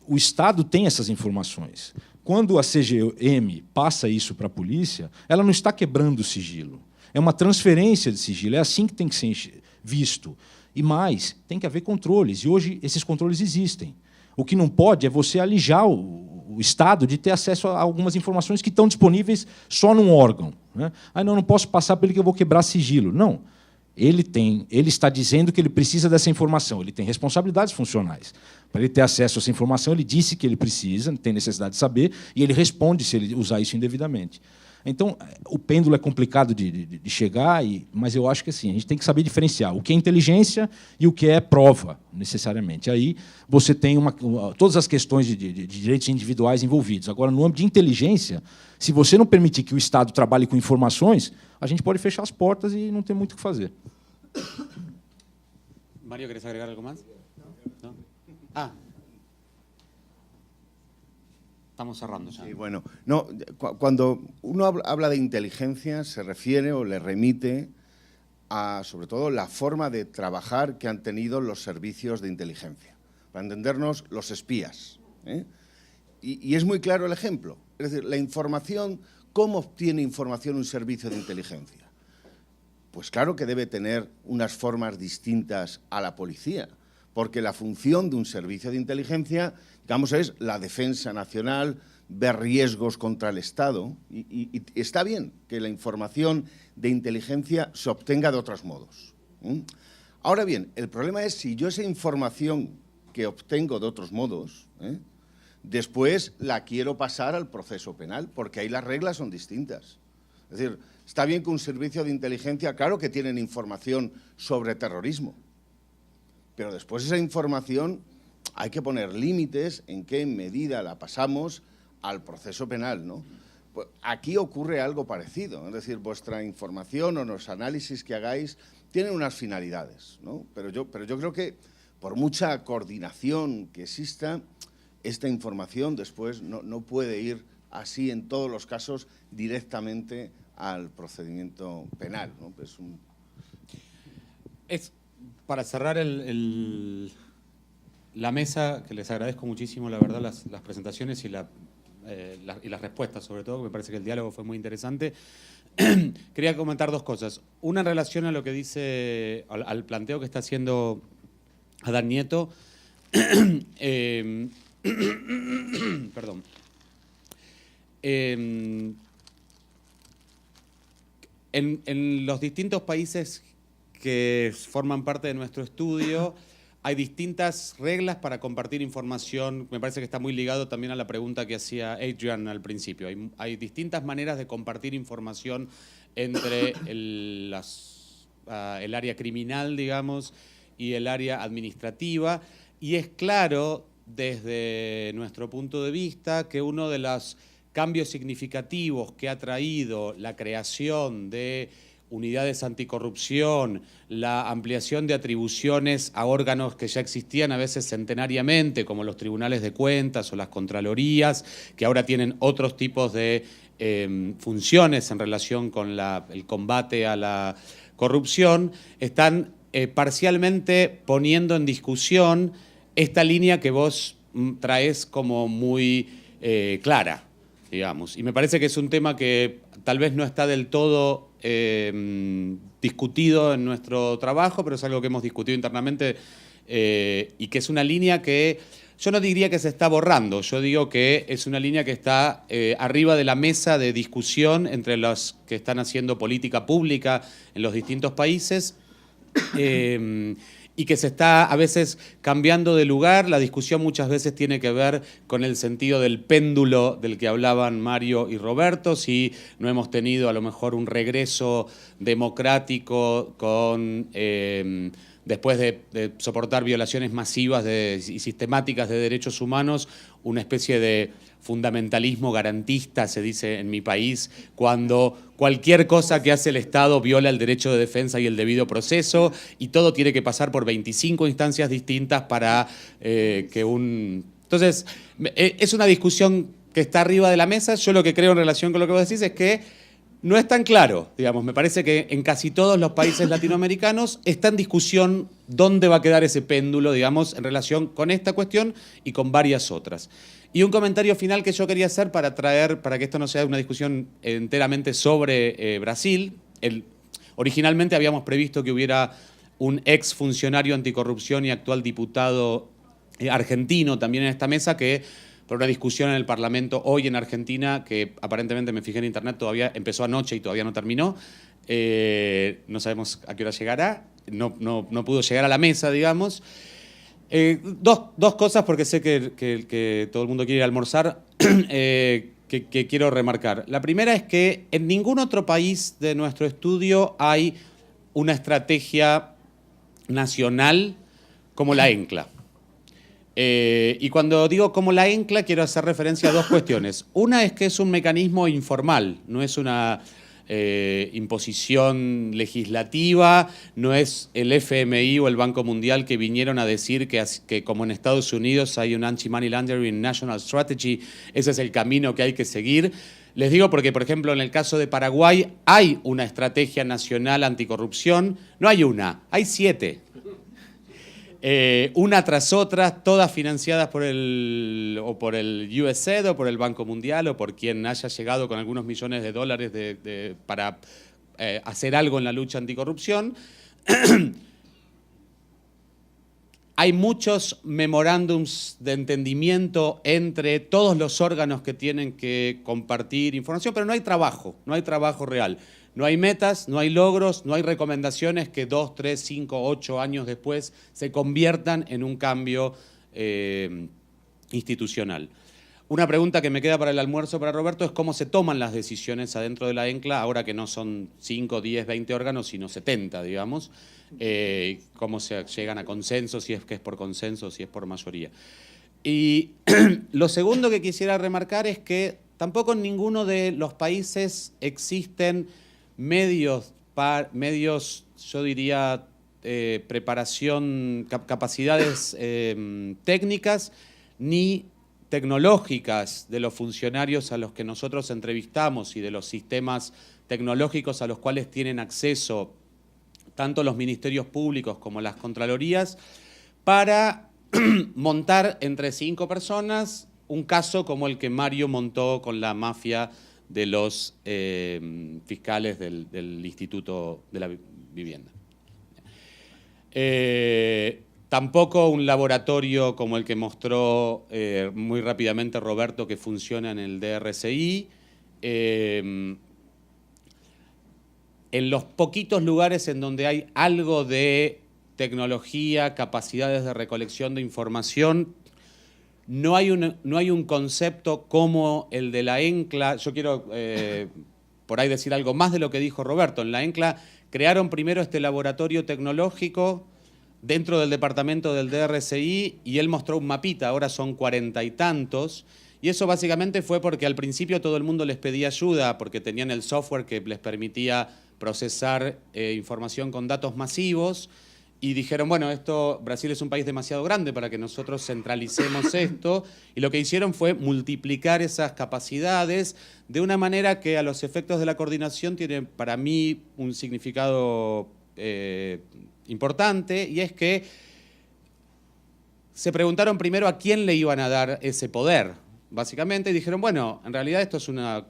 o Estado tem essas informações. Quando a CGM passa isso para a polícia, ela não está quebrando o sigilo. É uma transferência de sigilo. É assim que tem que ser visto. E mais, tem que haver controles. E hoje esses controles existem. O que não pode é você alijar o Estado de ter acesso a algumas informações que estão disponíveis só num órgão, né? Ah, não posso passar para ele que eu vou quebrar sigilo. Não. Ele está dizendo que ele precisa dessa informação, ele tem responsabilidades funcionais. Para ele ter acesso a essa informação, ele disse que ele precisa, tem necessidade de saber, e ele responde se ele usar isso indevidamente. Então, o pêndulo é complicado de chegar, mas eu acho que assim, a gente tem que saber diferenciar o que é inteligência e o que é prova, necessariamente. Aí você tem todas as questões de direitos individuais envolvidos. Agora, no âmbito de inteligência, se você não permitir que o Estado trabalhe com informações, a gente pode fechar as portas e não ter muito o que fazer.
Mário, ¿querés agregar algo más? ¿No? Ah. Estamos cerrando ya.
Sí, bueno, no, cuando uno habla de inteligencia se refiere o le remite a, sobre todo, la forma de trabajar que han tenido los servicios de inteligencia. Para entendernos, los espías, ¿eh? Y es muy claro el ejemplo. Es decir, la información, ¿cómo obtiene información un servicio de inteligencia? Pues claro que debe tener unas formas distintas a la policía, porque la función de un servicio de inteligencia, digamos, es la defensa nacional, ver riesgos contra el Estado, y está bien que la información de inteligencia se obtenga de otros modos. Ahora bien, el problema es si yo esa información que obtengo de otros modos, Después la quiero pasar al proceso penal, porque ahí las reglas son distintas. Es decir, está bien que un servicio de inteligencia, claro que tienen información sobre terrorismo, pero después esa información hay que poner límites en qué medida la pasamos al proceso penal, ¿no? Pues aquí ocurre algo parecido, es decir, vuestra información o los análisis que hagáis tienen unas finalidades, ¿no? Pero yo creo que por mucha coordinación que exista, esta información después no puede ir así en todos los casos directamente al procedimiento penal, ¿no?
Para cerrar la mesa, que les agradezco muchísimo, la verdad, las presentaciones y las respuestas, sobre todo, porque me parece que el diálogo fue muy interesante. Quería comentar dos cosas. Una en relación a lo que dice, al planteo que está haciendo Adán Nieto. Perdón. En los distintos países que forman parte de nuestro estudio hay distintas reglas para compartir información. Me parece que está muy ligado también a la pregunta que hacía Adrian al principio. Hay distintas maneras de compartir información entre el área criminal, digamos, y el área administrativa. Y es claro, desde nuestro punto de vista, que uno de los cambios significativos que ha traído la creación de unidades anticorrupción, la ampliación de atribuciones a órganos que ya existían a veces centenariamente, como los tribunales de cuentas o las contralorías, que ahora tienen otros tipos de funciones en relación con el combate a la corrupción, están parcialmente poniendo en discusión esta línea que vos traes como muy clara, digamos. Y me parece que es un tema que tal vez no está del todo discutido en nuestro trabajo, pero es algo que hemos discutido internamente y que es una línea que yo no diría que se está borrando, yo digo que es una línea que está arriba de la mesa de discusión entre los que están haciendo política pública en los distintos países y que se está a veces cambiando de lugar. La discusión muchas veces tiene que ver con el sentido del péndulo del que hablaban Mario y Roberto, si no hemos tenido a lo mejor un regreso democrático con después de soportar violaciones masivas y sistemáticas de derechos humanos, una especie de fundamentalismo garantista, se dice en mi país, cuando cualquier cosa que hace el Estado viola el derecho de defensa y el debido proceso, y todo tiene que pasar por 25 instancias distintas para que un... Entonces, es una discusión que está arriba de la mesa. Yo lo que creo en relación con lo que vos decís es que no es tan claro, digamos. Me parece que en casi todos los países latinoamericanos está en discusión dónde va a quedar ese péndulo, digamos, en relación con esta cuestión y con varias otras. Y un comentario final que yo quería hacer para que esto no sea una discusión enteramente sobre Brasil. Originalmente habíamos previsto que hubiera un ex funcionario anticorrupción y actual diputado argentino también en esta mesa, que por una discusión en el Parlamento hoy en Argentina, que aparentemente me fijé en internet, todavía empezó anoche y todavía no terminó. No sabemos a qué hora llegará. No pudo llegar a la mesa, digamos. Dos cosas, porque sé que todo el mundo quiere ir a almorzar, que quiero remarcar. La primera es que en ningún otro país de nuestro estudio hay una estrategia nacional como la ENCLA. Y cuando digo como la ENCLA, quiero hacer referencia a dos cuestiones. Una es que es un mecanismo informal, no es una imposición legislativa, no es el FMI o el Banco Mundial que vinieron a decir que como en Estados Unidos hay un Anti-Money Laundering National Strategy, ese es el camino que hay que seguir. Les digo porque, por ejemplo, en el caso de Paraguay hay una estrategia nacional anticorrupción, no hay una, hay 7. Una tras otra, todas financiadas por el USAID o por el Banco Mundial o por quien haya llegado con algunos millones de dólares para hacer algo en la lucha anticorrupción. Hay muchos memorándums de entendimiento entre todos los órganos que tienen que compartir información, pero no hay trabajo real. No hay metas, no hay logros, no hay recomendaciones que 2, 3, 5, 8 años después se conviertan en un cambio institucional. Una pregunta que me queda para el almuerzo para Roberto es cómo se toman las decisiones adentro de la ENCLA, ahora que no son 5, 10, 20 órganos, sino 70, digamos. Cómo se llegan a consenso, si es que es por consenso, si es por mayoría. Y lo segundo que quisiera remarcar es que tampoco en ninguno de los países existen medios, yo diría, preparación, capacidades técnicas, ni tecnológicas de los funcionarios a los que nosotros entrevistamos y de los sistemas tecnológicos a los cuales tienen acceso tanto los ministerios públicos como las contralorías, para montar entre 5 personas un caso como el que Mario montó con la mafia de los fiscales del Instituto de la Vivienda. Tampoco un laboratorio como el que mostró muy rápidamente Roberto, que funciona en el DRCI. En los poquitos lugares en donde hay algo de tecnología, capacidades de recolección de información, no hay un concepto como el de la ENCLA. Yo quiero por ahí decir algo más de lo que dijo Roberto. En la ENCLA crearon primero este laboratorio tecnológico dentro del departamento del DRCI, y él mostró un mapita, ahora son 40 y tantos, y eso básicamente fue porque al principio todo el mundo les pedía ayuda, porque tenían el software que les permitía procesar información con datos masivos, y dijeron, bueno, Brasil es un país demasiado grande para que nosotros centralicemos esto, y lo que hicieron fue multiplicar esas capacidades de una manera que a los efectos de la coordinación tiene para mí un significado importante, y es que se preguntaron primero a quién le iban a dar ese poder, básicamente, y dijeron, bueno, en realidad esto es una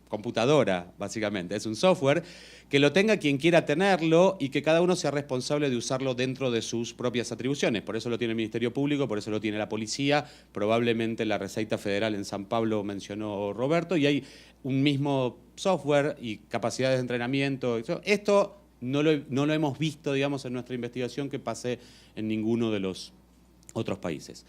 computadora, básicamente, es un software, que lo tenga quien quiera tenerlo y que cada uno sea responsable de usarlo dentro de sus propias atribuciones. Por eso lo tiene el Ministerio Público, por eso lo tiene la policía, probablemente la Receita Federal en San Pablo mencionó Roberto, y hay un mismo software y capacidades de entrenamiento. Esto no lo hemos visto, digamos, en nuestra investigación que pase en ninguno de los otros países.